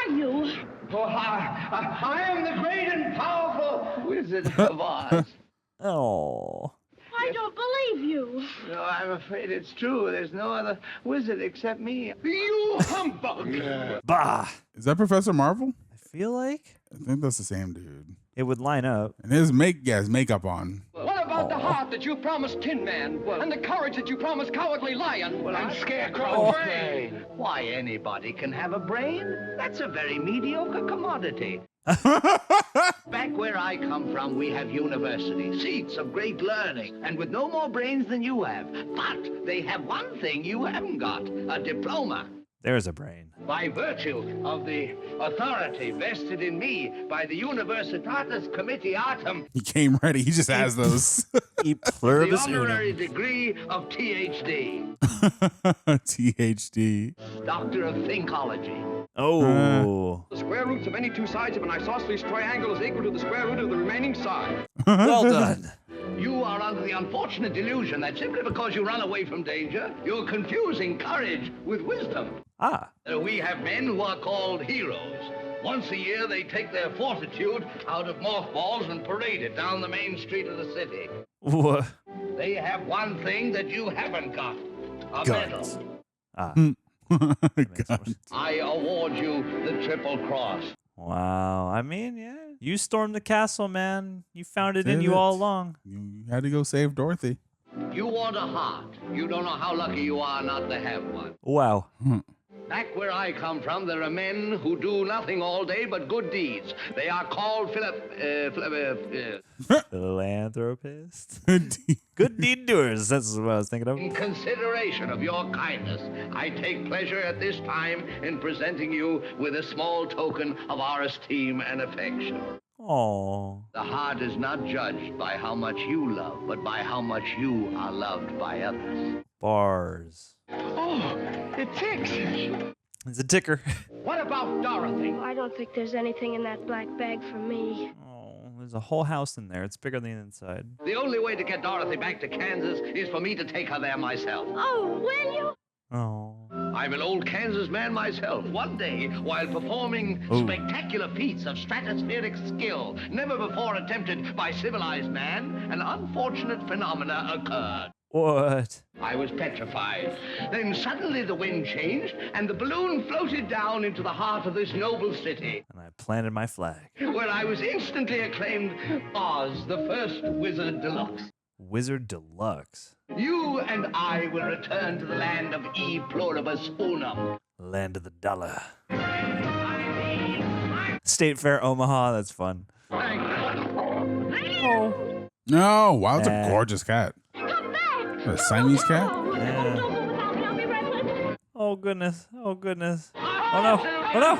you? Oh, I am the great and powerful Wizard of Oz. Oh. I don't believe you. No, I'm afraid it's true. There's no other wizard except me. You humbug! Bah. Is that Professor Marvel? I feel like I think that's the same dude. it would line up. And his makeup on. What about the heart that you promised Tin Man? And the courage that you promised Cowardly Lion? Well, I'm Scarecrow. brain. Why, anybody can have a brain. That's a very mediocre commodity. Back where I come from, we have universities, seats of great learning, and with no more brains than you have. But they have one thing you haven't got, a diploma. There's a brain. By virtue of the authority vested in me by the Universitatis Comitiatum, He came ready. He just has those. E the pluribus honorary unum. degree of THD, THD. Doctor of Thinkology. Oh. The square roots of any two sides of an isosceles triangle is equal to the square root of the remaining side. Well done. You are under the unfortunate delusion that simply because you run away from danger, you're confusing courage with wisdom. Ah. We have men who are called heroes. Once a year, they take their fortitude out of mothballs and parade it down the main street of the city. What? They have one thing that you haven't got, a Guns. medal. Ah. God. I award you the Triple Cross. Wow. I mean, yeah. You stormed the castle, man. You found it in Did you it. all along. You had to go save Dorothy. You want a heart. You don't know how lucky you are not to have one. Wow. Back where I come from, there are men who do nothing all day but good deeds. They are called Philanthropist. Good deed doers. That's what I was thinking of. In consideration of your kindness, I take pleasure at this time in presenting you with a small token of our esteem and affection. Oh. The heart is not judged by how much you love, but by how much you are loved by others. Bars. Oh, it ticks. It's a ticker. What about Dorothy? I don't think there's anything in that black bag for me. Oh, there's a whole house in there. It's bigger than the inside. The only way to get Dorothy back to Kansas is for me to take her there myself. Oh, will you? Oh. I'm an old Kansas man myself. One day, while performing spectacular feats of stratospheric skill, never before attempted by civilized man, an unfortunate phenomena occurred. What? I was petrified. Then suddenly the wind changed, and the balloon floated down into the heart of this noble city, And I planted my flag. where I was instantly acclaimed Oz, the first wizard deluxe. Wizard Deluxe. You and I will return to the land of E pluribus unum. Land of the dollar. State Fair Omaha. That's fun. Oh. No, wow, it's a gorgeous cat. Come back! A Siamese cat? Yeah. Don't go without me, I'll be right with you. Oh, goodness. Oh, goodness. Oh, no. Oh, no.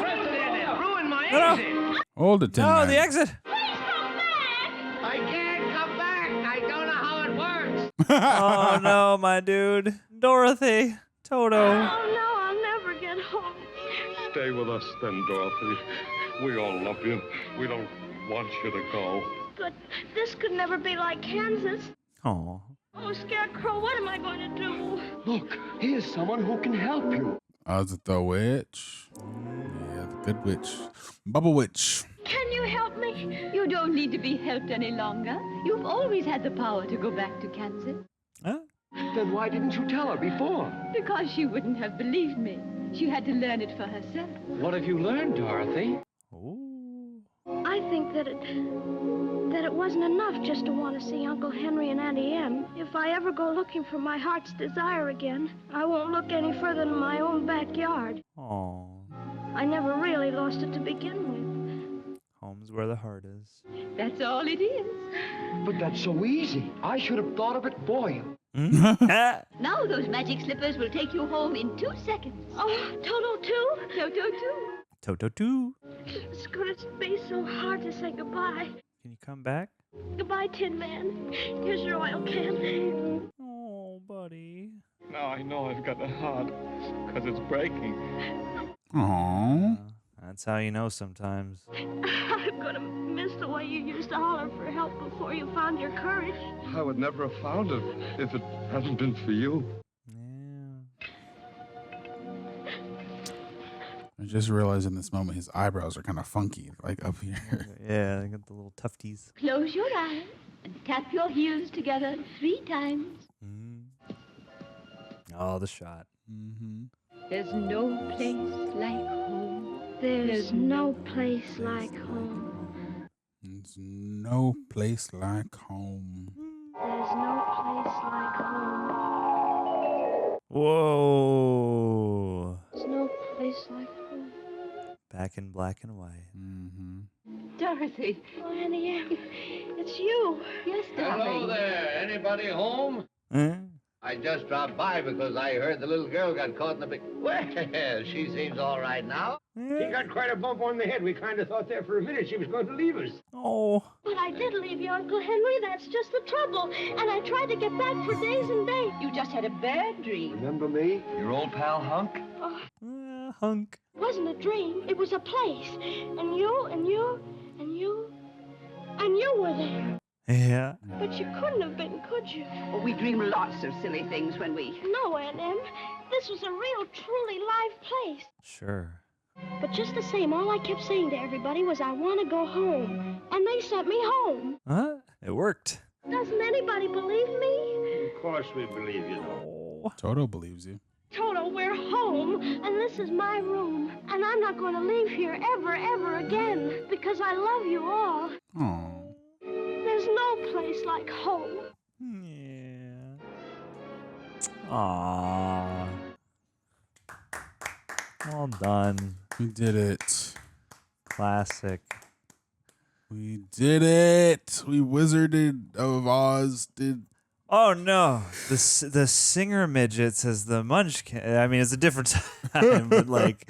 Ruin my No, exit. Hold it, Tin No, Man. the exit. Please come back! I can't come back. I don't know how it works. Oh, no, my dude. Dorothy. Toto. Oh, no, I'll never get home. Stay with us then, Dorothy. We all love you. We don't want you to go. But this could never be like Kansas. Oh. Oh, Scarecrow, what am I going to do? Look, here's someone who can help you. Is it the witch? Yeah, the good witch. Bubble Witch. Can you help me? Why, you don't need to be helped any longer. You've always had the power to go back to Kansas. Huh? Then why didn't you tell her before? Because she wouldn't have believed me. She had to learn it for herself. What have you learned, Dorothy? I think that it wasn't enough just to want to see Uncle Henry and Auntie Em. If I ever go looking for my heart's desire again, I won't look any further than my own backyard. Aww. I never really lost it to begin with. Home's where the heart is. That's all it is. But that's so easy. I should have thought of it for you. Now those magic slippers will take you home in 2 seconds. Oh, Toto too? Toto too. Toto too. It's gonna be so hard to say goodbye. Can you come back? Goodbye, Tin Man. Here's your oil can. Oh, buddy. Now I know I've got a heart, because it's breaking. Aww. That's how you know sometimes. I'm gonna miss the way you used to holler for help before you found your courage. I would never have found it if it hadn't been for you. I just realized in this moment his eyebrows are kind of funky, like up here. Yeah, they got the little tufties. Close your eyes and tap your heels together 3 times. Oh, the shot. There's no place like home. There's no place like home. There's no place like home. There's no place like home. Whoa. There's no place like home. Back in black and white. Dorothy. Oh, Auntie Em, it's you. Yes, darling. Hello there. Anybody home? I just dropped by because I heard the little girl got caught in the big... Well, she seems all right now. She got quite a bump on the head. We kind of thought there for a minute she was going to leave us. Oh. But I did leave you, Uncle Henry. That's just the trouble. And I tried to get back for days and days. You just had a bad dream. Remember me? Your old pal Hunk? Hunk. It wasn't a dream. It was a place. And you, and you, and you, and you were there. Yeah. But you couldn't have been, could you? Well, we dream lots of silly things when we... No, Aunt Em. This was a real, truly live place. Sure. But just the same, all I kept saying to everybody was, I want to go home. And they sent me home. Huh? It worked. Doesn't anybody believe me? Of course we believe you. Toto believes you. Toto, we're home, and this is my room. And I'm not going to leave here ever, ever again, because I love you all. Aww. There's no place like home. Yeah. Aww. Well done. We did it. Classic. We did it. We Wizarded of Oz did. Oh no, the singer midget says the Munchkin. I mean, it's a different time, but like,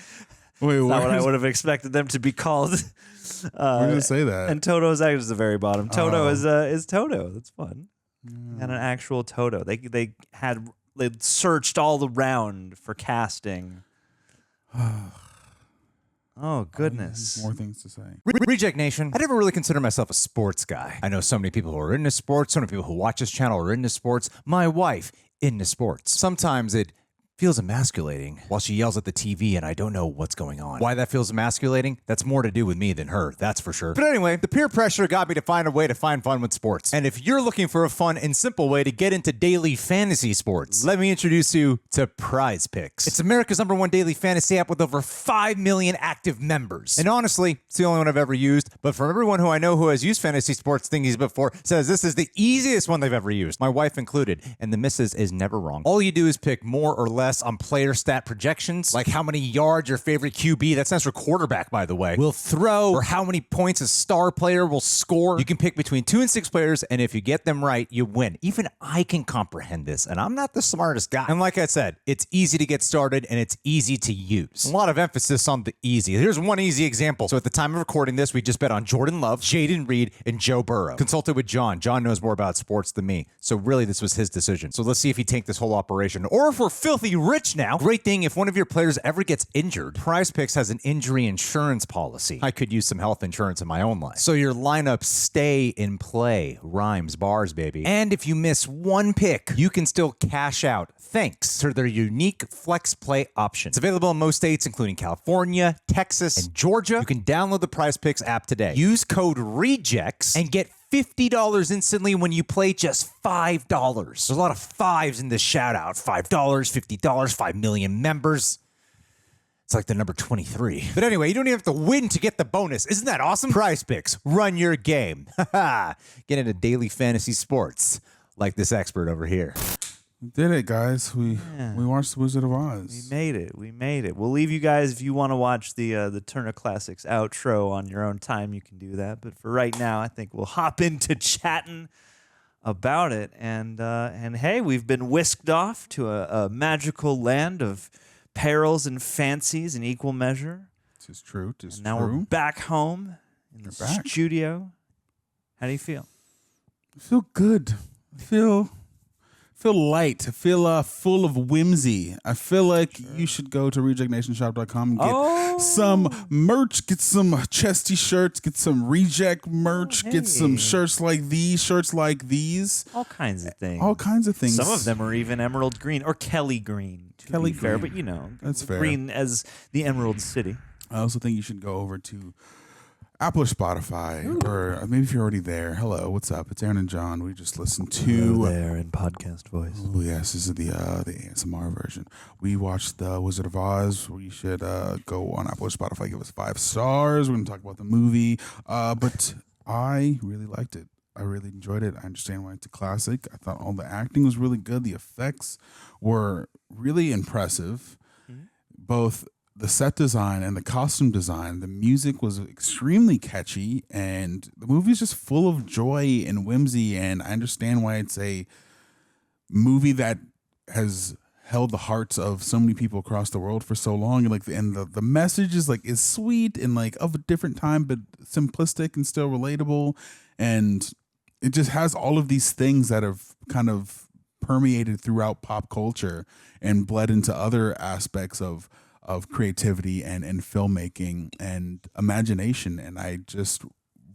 Wait, it's not what I where's- would have expected them to be called. Where did it say that? And Toto's actually at the very bottom. Toto is Toto. That's fun. And an actual Toto. They searched all around for casting. Oh, goodness. More things to say. Reject Nation, I never really consider myself a sports guy. I know so many people who are into sports, so many people who watch this channel are into sports. My wife, into sports. Sometimes it feels emasculating while she yells at the TV and I don't know what's going on. Why that feels emasculating? That's more to do with me than her, that's for sure. But anyway, the peer pressure got me to find a way to find fun with sports. And if you're looking for a fun and simple way to get into daily fantasy sports, let me introduce you to Prize Picks. It's America's #1 daily fantasy app with over 5 million active members. And honestly, it's the only one I've ever used, but from everyone who I know who has used fantasy sports thingies before says this is the easiest one they've ever used. My wife included, and the missus is never wrong. All you do is pick more or less on player stat projections, like how many yards your favorite QB, that stands for quarterback, by the way, will throw, or how many points a star player will score. You can pick between 2 and 6 players, and if you get them right, you win. Even I can comprehend this, and I'm not the smartest guy. And like I said, it's easy to get started, and it's easy to use. A lot of emphasis on the easy. Here's one easy example. So at the time of recording this, we just bet on Jordan Love, Jaden Reed, and Joe Burrow. Consulted with John. John knows more about sports than me, so really this was his decision. So let's see if he tanked this whole operation, or if we're filthy rich now. Great thing, if one of your players ever gets injured, Prize Picks has an injury insurance policy. I could use some health insurance in my own life. So your lineups stay in play. Rhymes, bars, baby. And if you miss one pick, you can still cash out thanks to their unique flex play option. It's available in most states, including California, Texas, and Georgia. You can download the Prize Picks app today. Use code REJECTS and get $50 instantly when you play just $5. There's a lot of fives in this shout out. $5, $50, 5 million members. It's like the number 23. But anyway, you don't even have to win to get the bonus. Isn't that awesome? Prize Picks. Run your game. Get into daily fantasy sports like this expert over here. We did it, guys. We watched The Wizard of Oz. We made it. We'll leave you guys, if you want to watch the Turner Classics outro on your own time, you can do that. But for right now, I think we'll hop into chatting about it. And hey, we've been whisked off to a magical land of perils and fancies in equal measure. This is true. Now we're back home in the studio. How do you feel? I feel good. I feel light. I feel full of whimsy. I feel like you should go to rejectnationshop.com and get some merch, get some chesty shirts, get some reject merch, get some shirts like these. All kinds of things. All kinds of things. Some of them are even emerald green or Kelly green. Kelly fair, green. but you know, that's fair. Green as the Emerald City. I also think you should go over to Apple or Spotify, or maybe if you're already there. Hello, what's up? It's Aaron and John. We just listened to Hello there in podcast voice. Oh yes, this is the ASMR version. We watched The Wizard of Oz. We should go on Apple or Spotify, give us 5 stars. We're gonna talk about the movie, but I really liked it. I really enjoyed it. I understand why it's a classic. I thought all the acting was really good. The effects were really impressive. Both the set design and the costume design, the music was extremely catchy, and the movie is just full of joy and whimsy. And I understand why it's a movie that has held the hearts of so many people across the world for so long. And the message is sweet and like of a different time, but simplistic and still relatable. And it just has all of these things that have kind of permeated throughout pop culture and bled into other aspects of creativity and filmmaking and imagination. And I just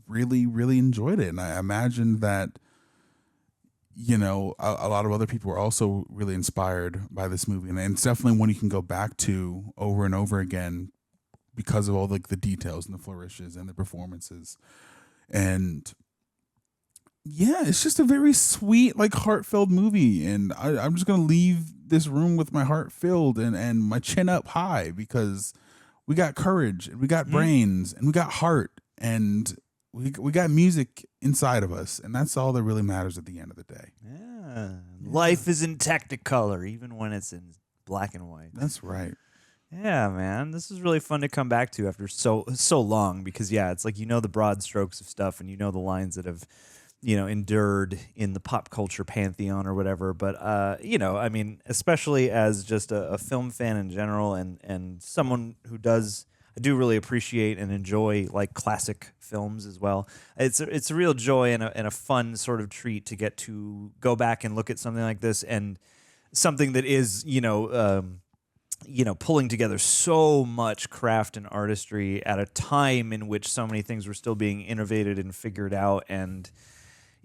really, really enjoyed it. And I imagined that, you know, a lot of other people were also really inspired by this movie. And it's definitely one you can go back to over and over again because of all the details and the flourishes and the performances. And yeah, it's just a very sweet, like heart-filled movie. And I'm just going to leave this room with my heart filled and my chin up high because we got courage and we got brains and we got heart and we got music inside of us. And that's all that really matters at the end of the day. Yeah. Life is in Technicolor, even when it's in black and white. That's right. Yeah, man. This is really fun to come back to after so long because, yeah, it's like, you know, the broad strokes of stuff and you know the lines that have, you know, endured in the pop culture pantheon or whatever. But, you know, I mean, especially as just a film fan in general and someone who I do really appreciate and enjoy like classic films as well. It's a real joy and a fun sort of treat to get to go back and look at something like this and something that is, pulling together so much craft and artistry at a time in which so many things were still being innovated and figured out. And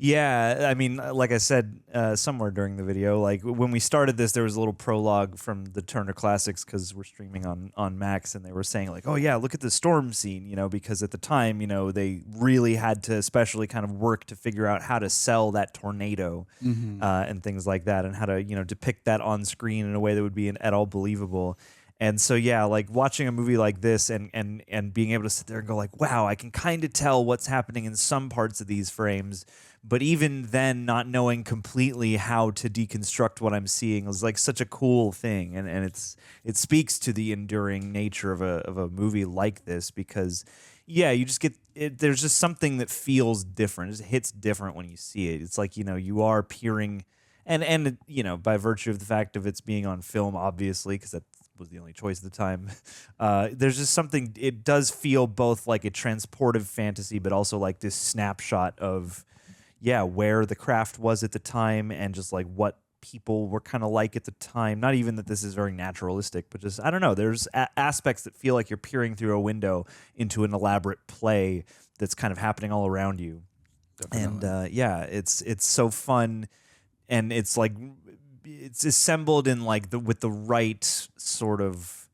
yeah, I mean, like I said somewhere during the video, like when we started this, there was a little prologue from the Turner Classics because we're streaming on Max, and they were saying like, oh yeah, look at the storm scene, you know, because at the time, you know, they really had to especially kind of work to figure out how to sell that tornado and things like that, and how to, you know, depict that on screen in a way that would be at all believable. And so, yeah, like watching a movie like this and being able to sit there and go like, wow, I can kind of tell what's happening in some parts of these frames. But even then, not knowing completely how to deconstruct what I'm seeing was like such a cool thing. And it speaks to the enduring nature of a movie like this because, yeah, you just get it. There's just something that feels different. It hits different when you see it. It's like, you know, you are peering and you know, by virtue of the fact of it's being on film, obviously, because that was the only choice at the time. There's just something, it does feel both like a transportive fantasy, but also like this snapshot of, yeah, where the craft was at the time and just like what people were kind of like at the time. Not even that this is very naturalistic, but just, I don't know, there's aspects that feel like you're peering through a window into an elaborate play that's kind of happening all around you. Definitely. And yeah, it's so fun, and it's like it's assembled in like with the right sort of,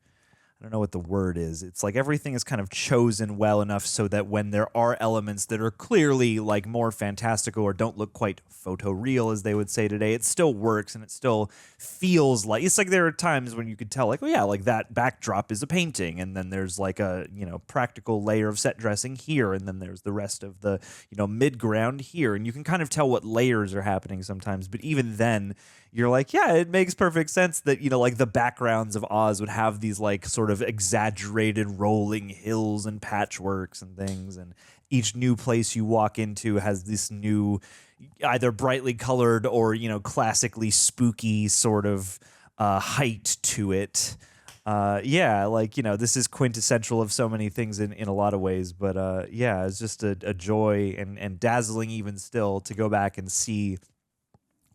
I don't know what the word is. It's like everything is kind of chosen well enough so that when there are elements that are clearly like more fantastical or don't look quite photoreal, as they would say today, it still works and it still feels like, it's like there are times when you could tell like, oh yeah, like that backdrop is a painting, and then there's like a, you know, practical layer of set dressing here, and then there's the rest of the, you know, mid-ground here, and you can kind of tell what layers are happening sometimes. But even then, you're like, yeah, it makes perfect sense that, you know, like the backgrounds of Oz would have these like sort of exaggerated rolling hills and patchworks and things. And each new place you walk into has this new, either brightly colored or, you know, classically spooky sort of height to it. Yeah, like, you know, this is quintessential of so many things in a lot of ways. But yeah, it's just a joy and dazzling even still to go back and see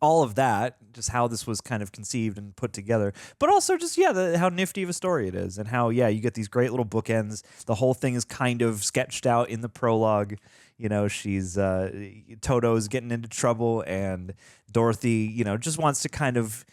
all of that, just how this was kind of conceived and put together, but also just, yeah, how nifty of a story it is, and how, yeah, you get these great little bookends. The whole thing is kind of sketched out in the prologue. You know, she's Toto's getting into trouble, and Dorothy, you know, just wants to kind of,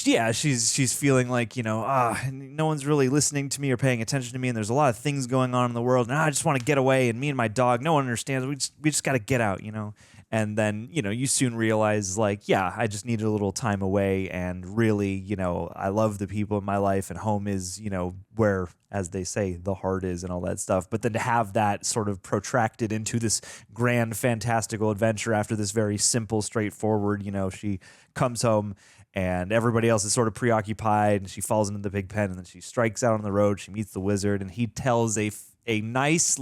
yeah, she's feeling like, you know, no one's really listening to me or paying attention to me, and there's a lot of things going on in the world, and I just want to get away, and me and my dog, no one understands. We just got to get out, you know. And then, you know, you soon realize, like, yeah, I just needed a little time away, and really, you know, I love the people in my life, and home is, you know, where, as they say, the heart is and all that stuff. But then to have that sort of protracted into this grand, fantastical adventure after this very simple, straightforward, you know, she comes home and everybody else is sort of preoccupied, and she falls into the pig pen, and then she strikes out on the road. She meets the wizard, and he tells a nice,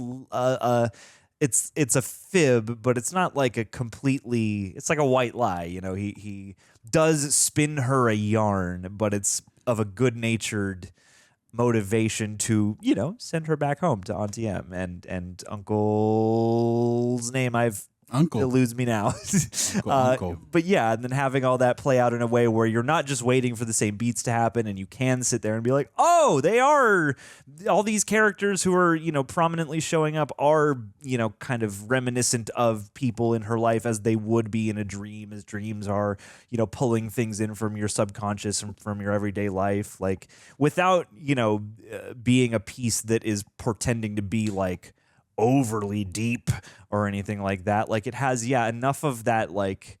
it's a fib, but it's not like a completely, it's like a white lie. You know, he does spin her a yarn, but it's of a good-natured motivation to, you know, send her back home to Auntie M, and Uncle's name eludes me now. Uncle. But yeah, and then having all that play out in a way where you're not just waiting for the same beats to happen, and you can sit there and be like, oh, they are, all these characters who are, you know, prominently showing up are, you know, kind of reminiscent of people in her life as they would be in a dream, as dreams are, you know, pulling things in from your subconscious and from your everyday life, like without, you know, being a piece that is pretending to be like overly deep or anything like that. Like it has, yeah, enough of that like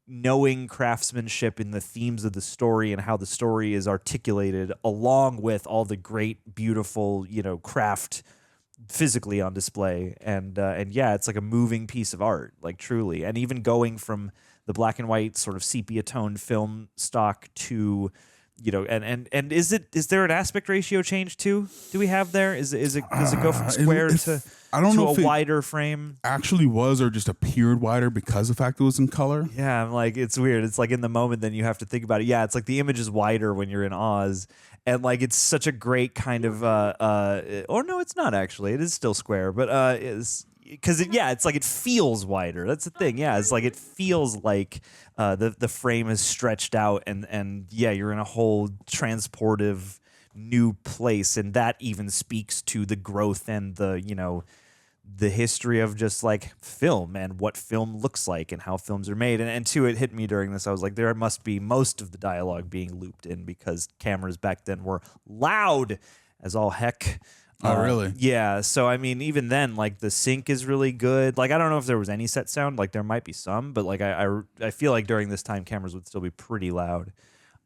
knowing craftsmanship in the themes of the story and how the story is articulated, along with all the great, beautiful, you know, craft physically on display. And yeah, it's like a moving piece of art, like truly. And even going from the black and white sort of sepia toned film stock to, you know, and is there an aspect ratio change too? Do we have there? Does it go from square to I don't know a if it wider frame? Actually was, or just appeared wider because the fact it was in color? Yeah, I'm like, it's weird. It's like in the moment, then you have to think about it. Yeah, it's like the image is wider when you're in Oz, and like it's such a great kind of or no, it's not actually. It is still square, but it's because it's like it feels wider. That's the thing. Yeah, it's like it feels like the frame is stretched out, and yeah, you're in a whole transportive new place, and that even speaks to the growth and the, you know, the history of just like film and what film looks like and how films are made. And two, it hit me during this. I was like, there must be most of the dialogue being looped in because cameras back then were loud as all heck. Oh, really? Yeah. So, I mean, even then, like the sync is really good. Like, I don't know if there was any set sound. Like, there might be some, but like, I feel like during this time, cameras would still be pretty loud.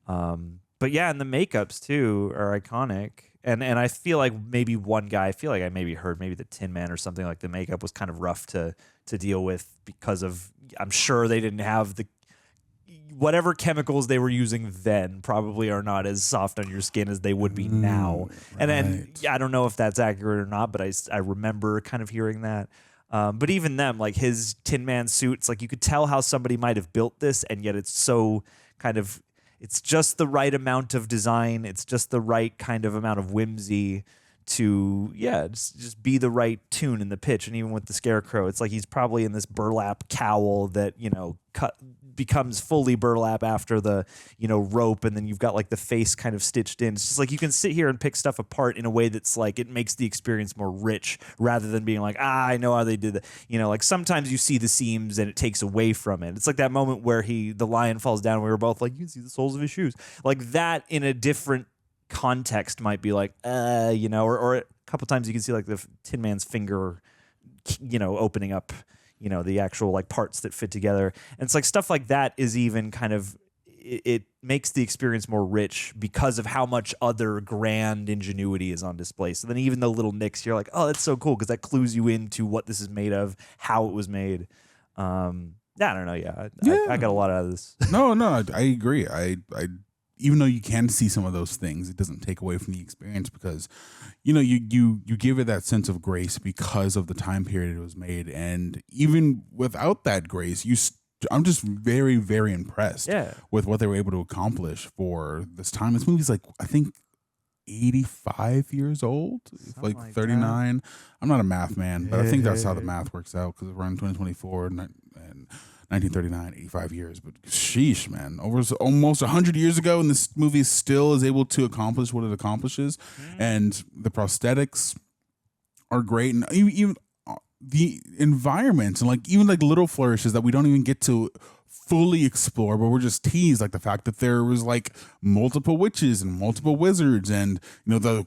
But yeah, and the makeups too are iconic. And I feel like maybe one guy, I feel like I maybe heard maybe the Tin Man or something, like the makeup was kind of rough to deal with because of, I'm sure they didn't have the, whatever chemicals they were using then probably are not as soft on your skin as they would be now. And then I don't know if that's accurate or not, but I remember kind of hearing that. But even them, like his Tin Man suits, like you could tell how somebody might have built this, and yet it's so kind of, it's just the right amount of design. It's just the right kind of amount of whimsy to just be the right tune in the pitch. And even with the Scarecrow, it's like he's probably in this burlap cowl that becomes fully burlap after the rope, and then you've got like the face kind of stitched in. It's just like you can sit here and pick stuff apart in a way that's like it makes the experience more rich rather than being like, I know how they did that. Like sometimes you see the seams and it takes away from it. It's like that moment where the lion falls down and we were both like, you can see the soles of his shoes. Like that in a different context might be like, or a couple times you can see like the Tin Man's finger, opening up, the actual like parts that fit together. And it's like stuff like that is even kind of, it makes the experience more rich because of how much other grand ingenuity is on display. So then even the little nicks, you're like, oh, that's so cool, because that clues you into what this is made of, how it was made. I don't know. I got a lot out of this. No, I agree. I even though you can see some of those things, it doesn't take away from the experience because, you give it that sense of grace because of the time period it was made. And even without that grace, I'm just very, very impressed with what they were able to accomplish for this time. This movie's like, I think 85 years old, like 39. I'm not a math man, but I think that's how the math works out because we're in 2024 and 1939, 85 years. But sheesh, man, over almost 100 years ago, and this movie still is able to accomplish what it accomplishes. And the prosthetics are great, and even the environment and like even like little flourishes that we don't even get to fully explore, but we're just teased, like the fact that there was like multiple witches and multiple wizards, and the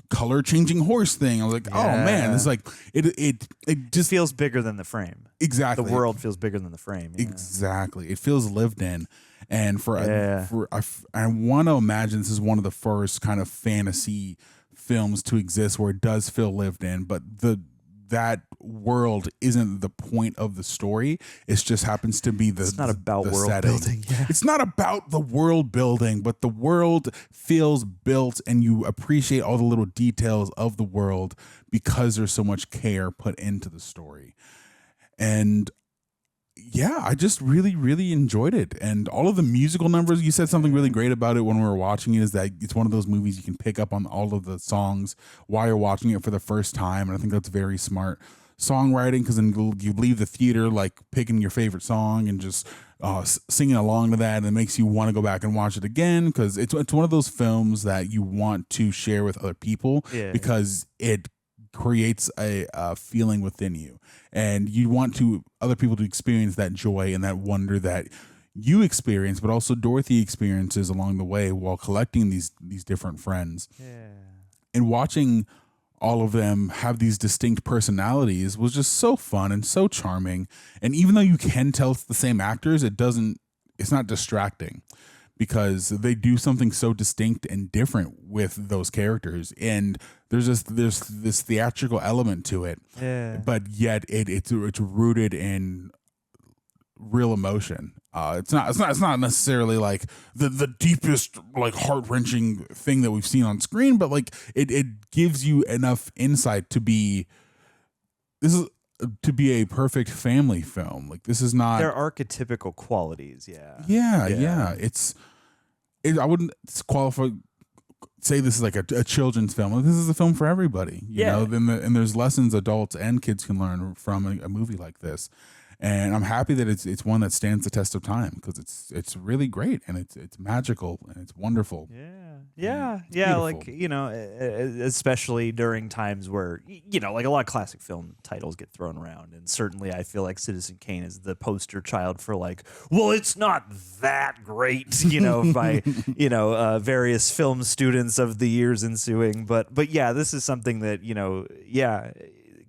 color changing horse thing. I was like, oh man, it's like it just feels bigger than the frame. Exactly, the world feels bigger than the frame. Exactly, it feels lived in. And I want to imagine this is one of the first kind of fantasy films to exist where it does feel lived in, but that world isn't the point of the story. It just happens to be it's not about world setting. Building. Yeah. It's not about the world building, but the world feels built and you appreciate all the little details of the world because there's so much care put into the story. And I just really, really enjoyed it. And all of the musical numbers, you said something really great about it when we were watching it, is that it's one of those movies you can pick up on all of the songs while you're watching it for the first time. And I think that's very smart songwriting, because then you leave the theater like picking your favorite song and just singing along to that, and it makes you want to go back and watch it again, because it's one of those films that you want to share with other people because it creates a feeling within you, and you want other people to experience that joy and that wonder that you experience, but also Dorothy experiences along the way while collecting these different friends. And watching all of them have these distinct personalities was just so fun and so charming. And even though you can tell it's the same actors, it's not distracting, because they do something so distinct and different with those characters, and there's this theatrical element to it, but yet it's rooted in real emotion. It's not necessarily like the deepest, like, heart-wrenching thing that we've seen on screen, but like it gives you enough insight to be a perfect family film. Like, this is not, they're archetypical qualities. Yeah. I wouldn't say this is like a children's film. This is a film for everybody, you know. And there's lessons adults and kids can learn from a movie like this. And I'm happy that it's one that stands the test of time, because it's really great, and it's magical and it's wonderful. Yeah. Beautiful. Like, especially during times where, like a lot of classic film titles get thrown around. And certainly I feel like Citizen Kane is the poster child for like, well, it's not that great, by, various film students of the years ensuing. But yeah, this is something that,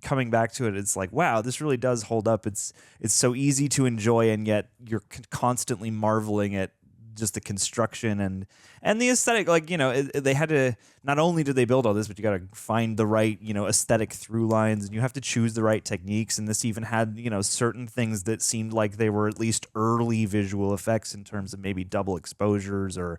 coming back to it, it's like, wow, this really does hold up. It's so easy to enjoy, and yet you're constantly marveling at just the construction and the aesthetic. Like, they had to, not only did they build all this, but you got to find the right, aesthetic through lines, and you have to choose the right techniques. And this even had, certain things that seemed like they were at least early visual effects in terms of maybe double exposures or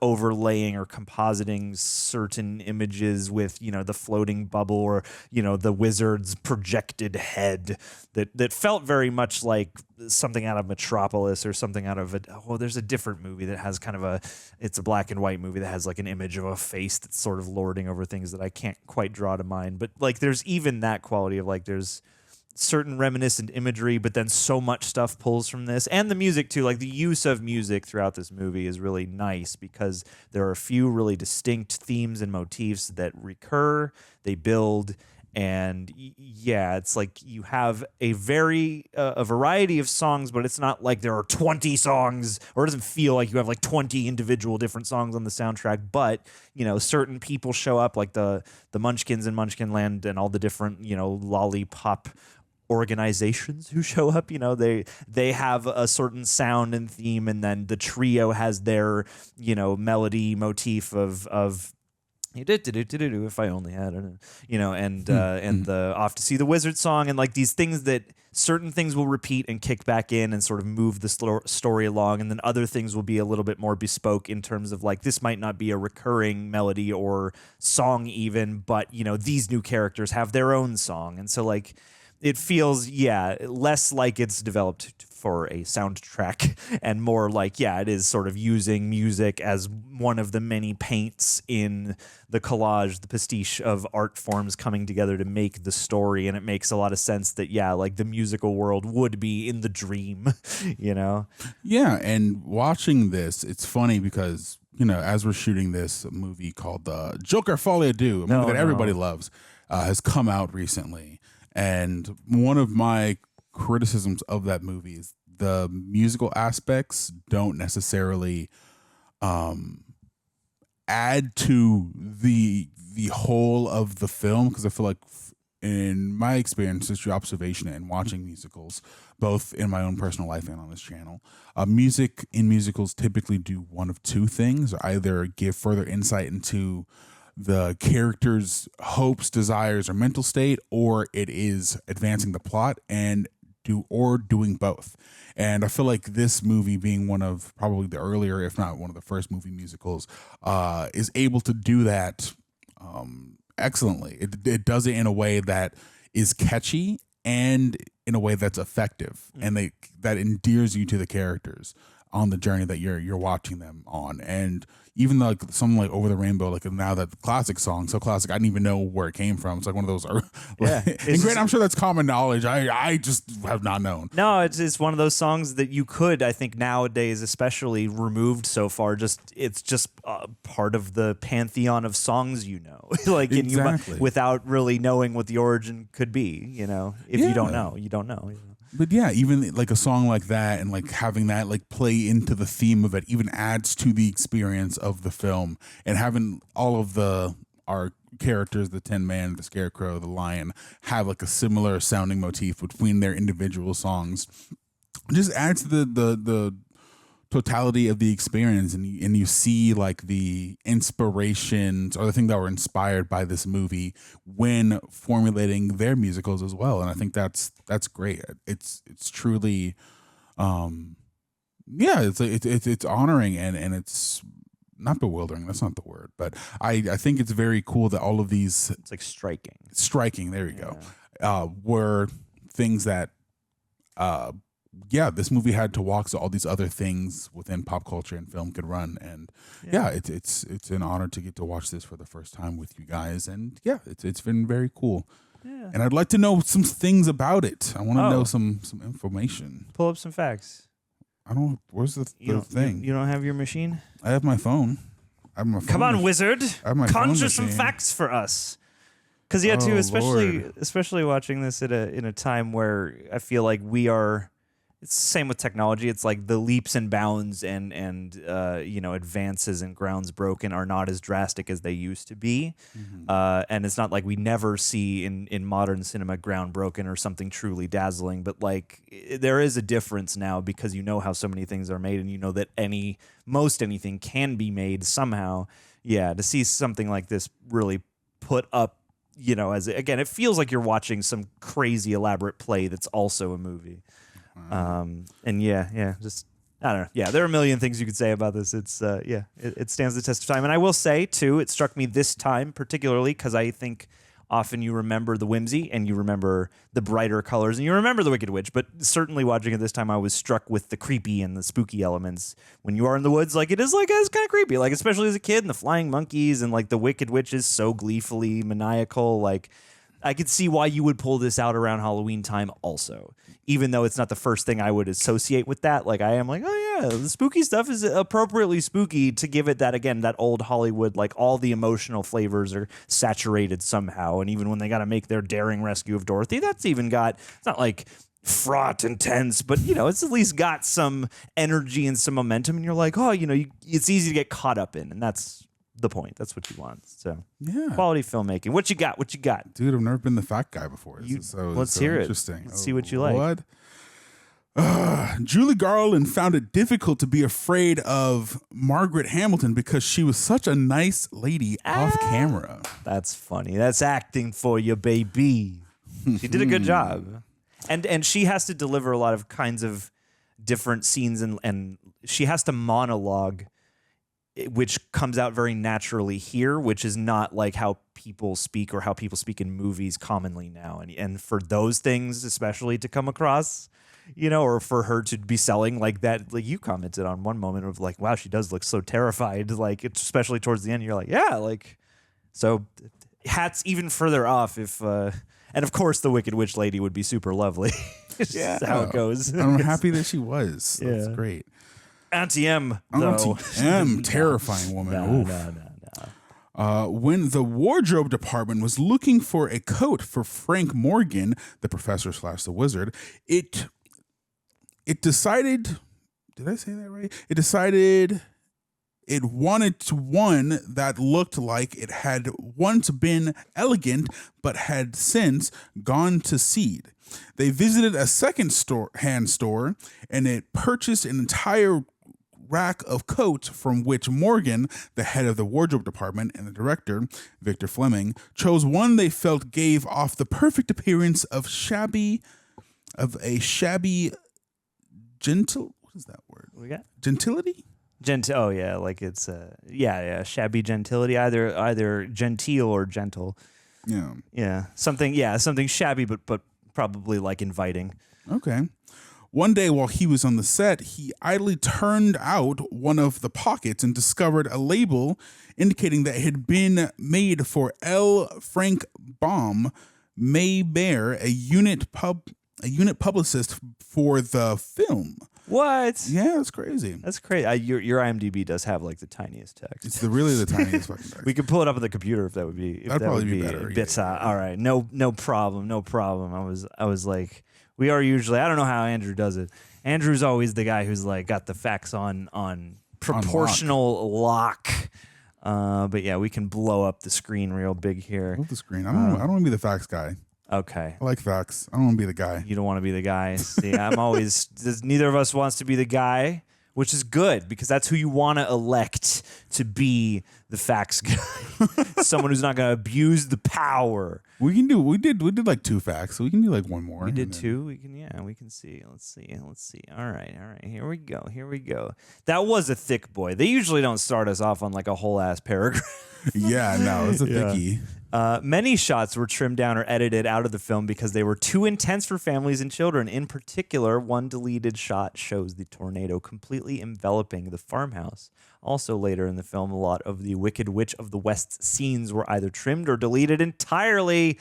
overlaying or compositing certain images with, the floating bubble or, the wizard's projected head that felt very much like something out of Metropolis or something out of there's a different movie that has kind of it's a black and white movie that has like an image of a face that's sort of lording over things that I can't quite draw to mind. But like there's even that quality of like there's certain reminiscent imagery, but then so much stuff pulls from this. And the music too, like the use of music throughout this movie is really nice because there are a few really distinct themes and motifs that recur, they build. And yeah, it's like you have a variety of songs, but it's not like there are 20 songs, or it doesn't feel like you have like 20 individual different songs on the soundtrack. But you know, certain people show up, like the Munchkins in Munchkinland and all the different, you know, lollipop organizations who show up. You know, they have a certain sound and theme, and then the trio has their, you know, melody motif of if I only had it, you know, and the Off to See the Wizard song, and like these things that certain things will repeat and kick back in and sort of move the story along, and then other things will be a little bit more bespoke in terms of like this might not be a recurring melody or song even, but you know, these new characters have their own song, and so like it feels less like it's developed for a soundtrack and more like, it is sort of using music as one of the many paints in the collage, the pastiche of art forms coming together to make the story. And it makes a lot of sense that, like the musical world would be in the dream, you know? Yeah. And watching this, it's funny because, you know, as we're shooting this movie called Joker Folie à Deux, a movie that everybody loves, has come out recently. And one of my criticisms of that movie is the musical aspects don't necessarily add to the whole of the film, because I feel like in my experience, just your observation and watching musicals, both in my own personal life and on this channel, music in musicals typically do one of two things: either give further insight into the character's hopes, desires, or mental state, or it is advancing the plot, and doing both. And I feel like this movie, being one of probably the earlier, if not one of the first movie musicals, is able to do that excellently. It does it in a way that is catchy and in a way that's effective, and that endears you to the characters on the journey that you're watching them on. And even like something like Over the Rainbow, like now that classic song, so classic, I didn't even know where it came from. It's like one of those. And great, I'm sure that's common knowledge. I just have not known. No, it's one of those songs that you could, I think nowadays, especially removed so far, it's just part of the pantheon of songs, you know, like exactly. Without really knowing what the origin could be, you know. If you don't know, you don't know. You know? But yeah, even like a song like that and like having that like play into the theme of it even adds to the experience of the film. And having all of our characters, the Tin Man, the Scarecrow, the Lion, have like a similar sounding motif between their individual songs just adds to the totality of the experience, and you see like the inspirations or the thing that were inspired by this movie when formulating their musicals as well. And I think that's great. It's truly it's honoring and it's not bewildering, that's not the word, but I think it's very cool that all of these, it's like striking, there you go, were things that this movie had to walk so all these other things within pop culture and film could run. And it's an honor to get to watch this for the first time with you guys. And it's been very cool. Yeah. And I'd like to know some things about it. I want to know some information. Pull up some facts. Where's the thing? You don't have your machine? I have my phone. Come on, wizard. I have my Conjure some facts for us. Because especially watching this in a time where I feel like it's the same with technology. It's like the leaps and bounds and advances and grounds broken are not as drastic as they used to be. Mm-hmm. And it's not like we never see in modern cinema ground broken or something truly dazzling, but like there is a difference now because you know how so many things are made, and you know that most anything can be made somehow. Yeah, to see something like this really put up, you know, it feels like you're watching some crazy elaborate play that's also a movie. Just I don't know. Yeah, there are a million things you could say about this. It's it stands the test of time. And I will say too, it struck me this time particularly because I think often you remember the whimsy and you remember the brighter colors and you remember the Wicked Witch. But certainly watching it this time, I was struck with the creepy and the spooky elements. When you are in the woods, like it's kind of creepy, like especially as a kid, and the flying monkeys and like the Wicked Witch is so gleefully maniacal. Like I could see why you would pull this out around Halloween time also, even though it's not the first thing I would associate with that. Like I am like, oh yeah, the spooky stuff is appropriately spooky to give it that, again, that old Hollywood, like all the emotional flavors are saturated somehow. And even when they got to make their daring rescue of Dorothy, that's even got, it's not like fraught and tense, but you know, it's at least got some energy and some momentum. And you're like, oh, you know, it's easy to get caught up in. And that's the point. That's what you want. So yeah, quality filmmaking. What you got? Dude, I've never been the fat guy before. Let's hear it. Interesting. Let's see what you like. What? Judy Garland found it difficult to be afraid of Margaret Hamilton because she was such a nice lady off camera. That's funny. That's acting for you, baby. She did a good job. And she has to deliver a lot of kinds of different scenes and she has to monologue, which comes out very naturally here, which is not like how people speak or how people speak in movies commonly now. And for those things, especially to come across, you know, or for her to be selling like that, like you commented on one moment of like, wow, she does look so terrified, like especially towards the end, you're like, yeah, like, so hats even further off if, and of course the Wicked Witch lady would be super lovely. Yeah. How it goes. I'm happy that she was. That's great. Auntie M, though. Auntie M, terrifying woman. No. When the wardrobe department was looking for a coat for Frank Morgan, the professor / the wizard, it decided, did I say that right? It decided it wanted one that looked like it had once been elegant, but had since gone to seed. They visited a second hand store, and it purchased an entire rack of coats from which Morgan, the head of the wardrobe department and the director, Victor Fleming, chose one they felt gave off the perfect appearance of a shabby gentle. What is that word? We got gentility. Oh yeah, like it's shabby gentility, either genteel or gentle. Yeah, something shabby, but probably like inviting. Okay. One day while he was on the set, he idly turned out one of the pockets and discovered a label indicating that it had been made for L. Frank Baum Maybear, a unit publicist for the film. What? Yeah, that's crazy. That's crazy. Your IMDb does have like the tiniest text. It's really the tiniest fucking text. We could pull it up on the computer if that would be. That'd probably be better. All right, no problem. I was like, we are usually. I don't know how Andrew does it. Andrew's always the guy who's like got the facts on proportional lock. But yeah, we can blow up the screen real big here. Blow up the screen. I don't want to be the facts guy. Okay. I like facts. I don't want to be the guy. You don't want to be the guy. See, I'm always, neither of us wants to be the guy, which is good because that's who you want to elect to be the facts guy. Someone who's not going to abuse the power. We did like 2 facts, so we can do like one more. We did 2. We can see. Let's see. All right. Here we go. That was a thick boy. They usually don't start us off on like a whole ass paragraph. Yeah, no, it's a thickie. Many shots were trimmed down or edited out of the film because they were too intense for families and children. In particular, one deleted shot shows the tornado completely enveloping the farmhouse. Also later in the film, a lot of the Wicked Witch of the West scenes were either trimmed or deleted entirely,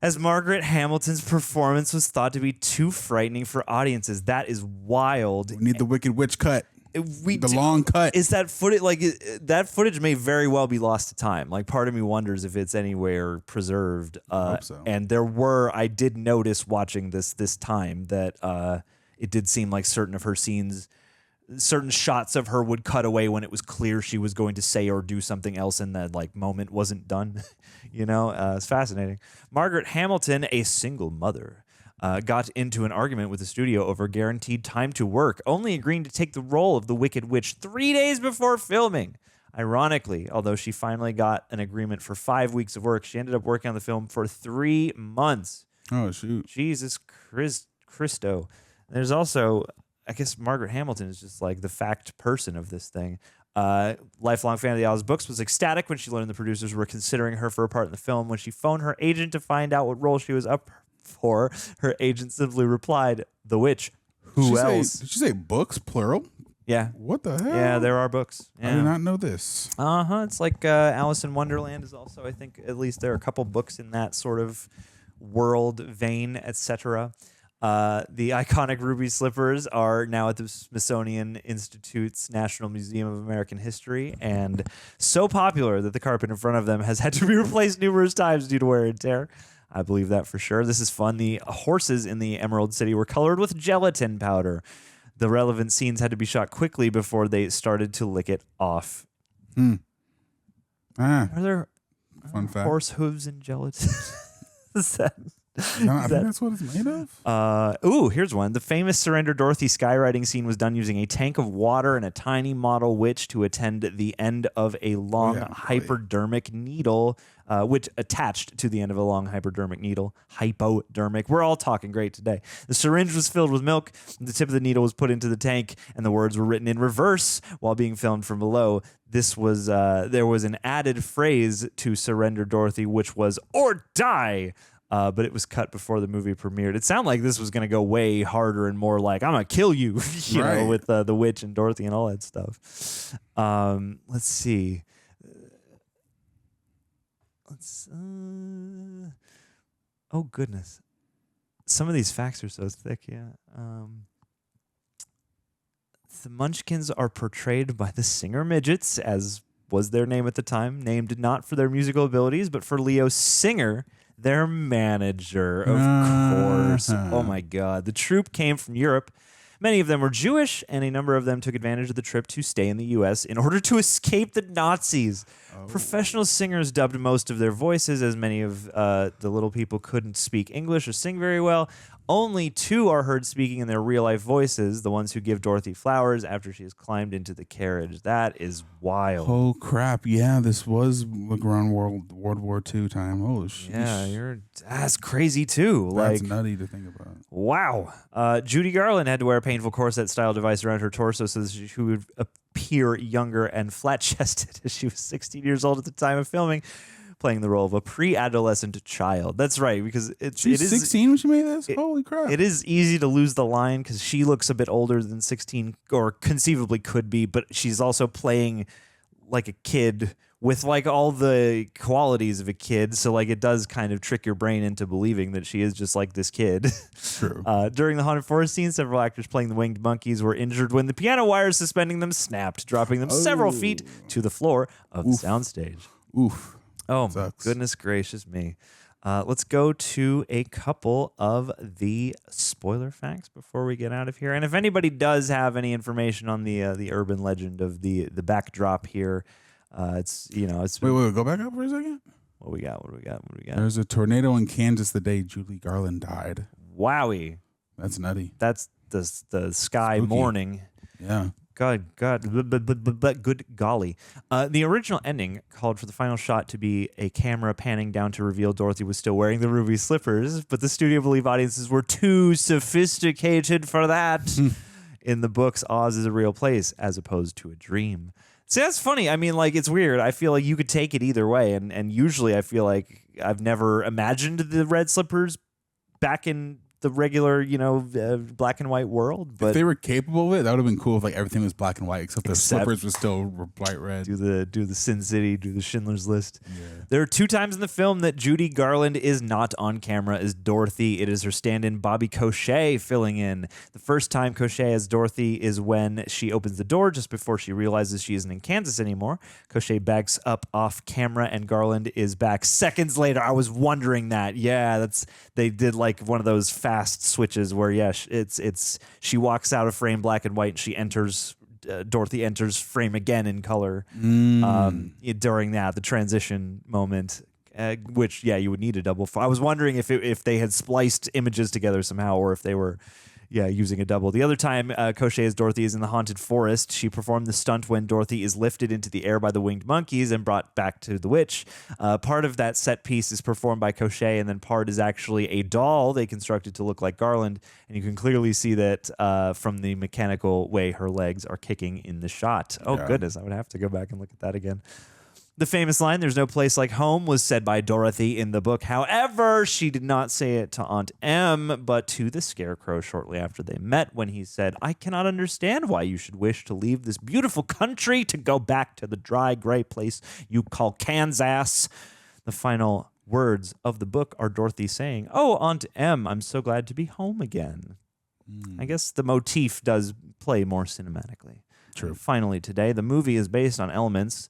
as Margaret Hamilton's performance was thought to be too frightening for audiences. That is wild. We need the Wicked Witch cut. Long cut. Is that footage that footage may very well be lost to time. Like part of me wonders if it's anywhere preserved. I hope so. And I did notice watching this time that it did seem like certain of her scenes, certain shots of her would cut away when it was clear she was going to say or do something else and that like moment wasn't done. It's fascinating. Margaret Hamilton, a single mother, got into an argument with the studio over guaranteed time to work, only agreeing to take the role of the Wicked Witch 3 days before filming. Ironically, although she finally got an agreement for 5 weeks of work, she ended up working on the film for 3 months. Oh, shoot. Jesus Christo. There's also, I guess Margaret Hamilton is just like the fact person of this thing. Lifelong fan of the Alice books, was ecstatic when she learned the producers were considering her for a part in the film. When she phoned her agent to find out what role she was up for, her agent simply replied, "The witch. Who else?" Did she say books, plural? Yeah. What the hell? Yeah, there are books. Yeah. I did not know this. It's like Alice in Wonderland is also, I think, at least there are a couple books in that sort of world vein, etc. The iconic ruby slippers are now at the Smithsonian Institute's National Museum of American History, and so popular that the carpet in front of them has had to be replaced numerous times due to wear and tear. I believe that for sure. This is fun. The horses in the Emerald City were colored with gelatin powder. The relevant scenes had to be shot quickly before they started to lick it off. Are there Fun fact. horse hooves in gelatin? Is that... No, I think that's what it's made of. Here's one. The famous Surrender Dorothy skywriting scene was done using a tank of water and a tiny model witch to attend the end of a long hypodermic needle, which attached to the end of a long hypodermic needle. Hypodermic. We're all talking great today. The syringe was filled with milk. The tip of the needle was put into the tank, and the words were written in reverse while being filmed from below. This was there was an added phrase to Surrender Dorothy, which was "or die." But it was cut before the movie premiered. It sounded like this was going to go way harder and more like, I'm going to kill you, you know, with the witch and Dorothy and all that stuff. Let's see. Oh, goodness. Some of these facts are so thick, yeah. The Munchkins are portrayed by the Singer Midgets, as was their name at the time, named not for their musical abilities, but for Leo Singer, their manager, of course. Oh, my God. The troupe came from Europe. Many of them were Jewish, and a number of them took advantage of the trip to stay in the U.S. in order to escape the Nazis. Professional singers dubbed most of their voices, as many of the little people couldn't speak English or sing very well. Only two are heard speaking in their real-life voices, the ones who give Dorothy flowers after she has climbed into the carriage. That is wild. Oh, crap. Yeah, this was like around World War II time. Oh, shit. Yeah, that's crazy, too. That's like, nutty to think about. Wow. Judy Garland had to wear a painful corset-style device around her torso so that she would appear younger and flat-chested as she was 16 years old at the time of filming, playing the role of a pre-adolescent child. That's right, because it is 16 when she made this? Holy crap. It is easy to lose the line because she looks a bit older than 16, or conceivably could be, but she's also playing like a kid with like all the qualities of a kid. So like it does kind of trick your brain into believing that she is just like this kid. True. During the Haunted Forest scene, several actors playing the winged monkeys were injured when the piano wires suspending them snapped, dropping them several feet to the floor of the soundstage. Oof. Oh, Sucks. Goodness gracious me. Let's go to a couple of the spoiler facts before we get out of here. And if anybody does have any information on the urban legend of the backdrop here, it's. Wait, go back up for a second. What we got? There's a tornado in Kansas the day Judy Garland died. Wowie. That's nutty. That's the sky Spooky. mourning. Yeah. God, but good golly. The original ending called for the final shot to be a camera panning down to reveal Dorothy was still wearing the ruby slippers, but the studio believed audiences were too sophisticated for that. In the books, Oz is a real place as opposed to a dream. See, that's funny. I mean, like, it's weird. I feel like you could take it either way, and usually I feel like I've never imagined the red slippers back in the regular, black and white world. But if they were capable of it, that would have been cool if like everything was black and white, except the slippers were still bright red. Do the Sin City, do the Schindler's List. Yeah. There are 2 times in the film that Judy Garland is not on camera as Dorothy. It is her stand-in Bobby Cochet filling in. The first time Cochet as Dorothy is when she opens the door just before she realizes she isn't in Kansas anymore. Cochet backs up off camera and Garland is back seconds later. I was wondering that. Yeah, they did like one of those fast switches where she walks out of frame black and white and she enters Dorothy enters frame again in color during the transition moment, which you would need a double. I was wondering if they had spliced images together somehow, or if they were using a double. The other time Cochet as Dorothy is in the haunted forest. She performed the stunt when Dorothy is lifted into the air by the winged monkeys and brought back to the witch. Part of that set piece is performed by Cochet, and then part is actually a doll they constructed to look like Garland. And you can clearly see that from the mechanical way her legs are kicking in the shot. Oh, goodness. I would have to go back and look at that again. The famous line, "There's no place like home," was said by Dorothy in the book. However, she did not say it to Aunt Em, but to the Scarecrow shortly after they met, when he said, "I cannot understand why you should wish to leave this beautiful country to go back to the dry, gray place you call Kansas." The final words of the book are Dorothy saying, "Oh, Aunt Em, I'm so glad to be home again." I guess the motif does play more cinematically. True. And finally today, the movie is based on elements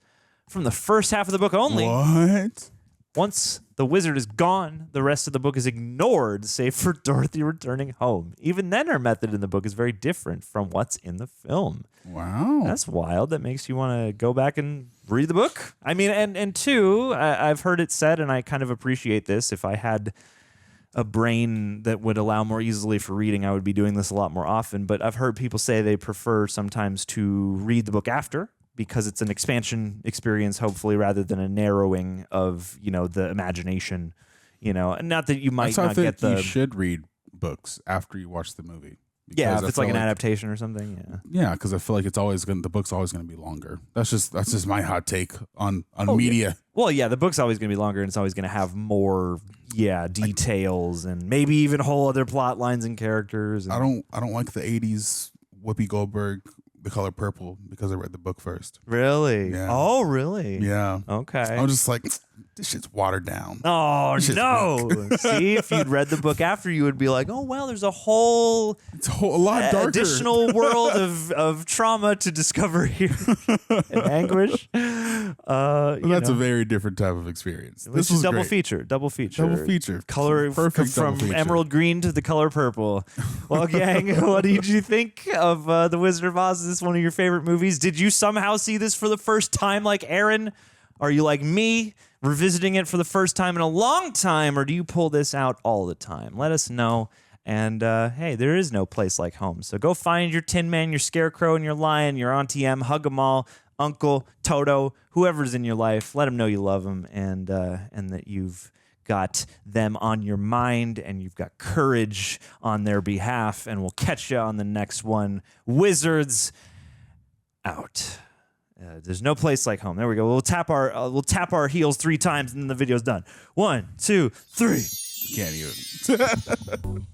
from the first half of the book only. What? Once the wizard is gone, the rest of the book is ignored, save for Dorothy returning home. Even then, her method in the book is very different from what's in the film. Wow. That's wild. That makes you want to go back and read the book. I mean, and two, I've heard it said, and I kind of appreciate this. If I had a brain that would allow more easily for reading, I would be doing this a lot more often. But I've heard people say they prefer sometimes to read the book after, because it's an expansion experience, hopefully, rather than a narrowing of, the imagination, and not that you might not get the... You should read books after you watch the movie. Yeah, if it's like an adaptation or something, Yeah, because I feel like the book's always going to be longer. That's just my hot take on media. Yeah. Well, yeah, the book's always going to be longer, and it's always going to have more, details and maybe even whole other plot lines and characters. And... I don't like the 80s Whoopi Goldberg, The Color Purple, because I read the book first. Really? Yeah. Oh, really? Yeah. Okay. I'm just like, this shit's watered down. Oh, no. See, if you'd read the book after, you would be like, oh, well, there's a lot darker. Additional world of trauma to discover here and anguish. That's a very different type of experience. This is double feature. Double feature. Color Perfect from double feature. emerald green to the color purple. Well, gang, what did you think of The Wizard of Oz? Is this one of your favorite movies? Did you somehow see this for the first time like Aaron? Are you like me, revisiting it for the first time in a long time, or do you pull this out all the time? Let us know. And hey, there is no place like home. So go find your Tin Man, your Scarecrow, and your Lion, your Auntie Em, hug them all, Uncle, Toto, whoever's in your life. Let them know you love them and that you've got them on your mind and you've got courage on their behalf. And we'll catch you on the next one. Wizards out. There's no place like home. There we go. We'll tap our heels 3 times and then the video's done. 1, 2, 3. Can't even.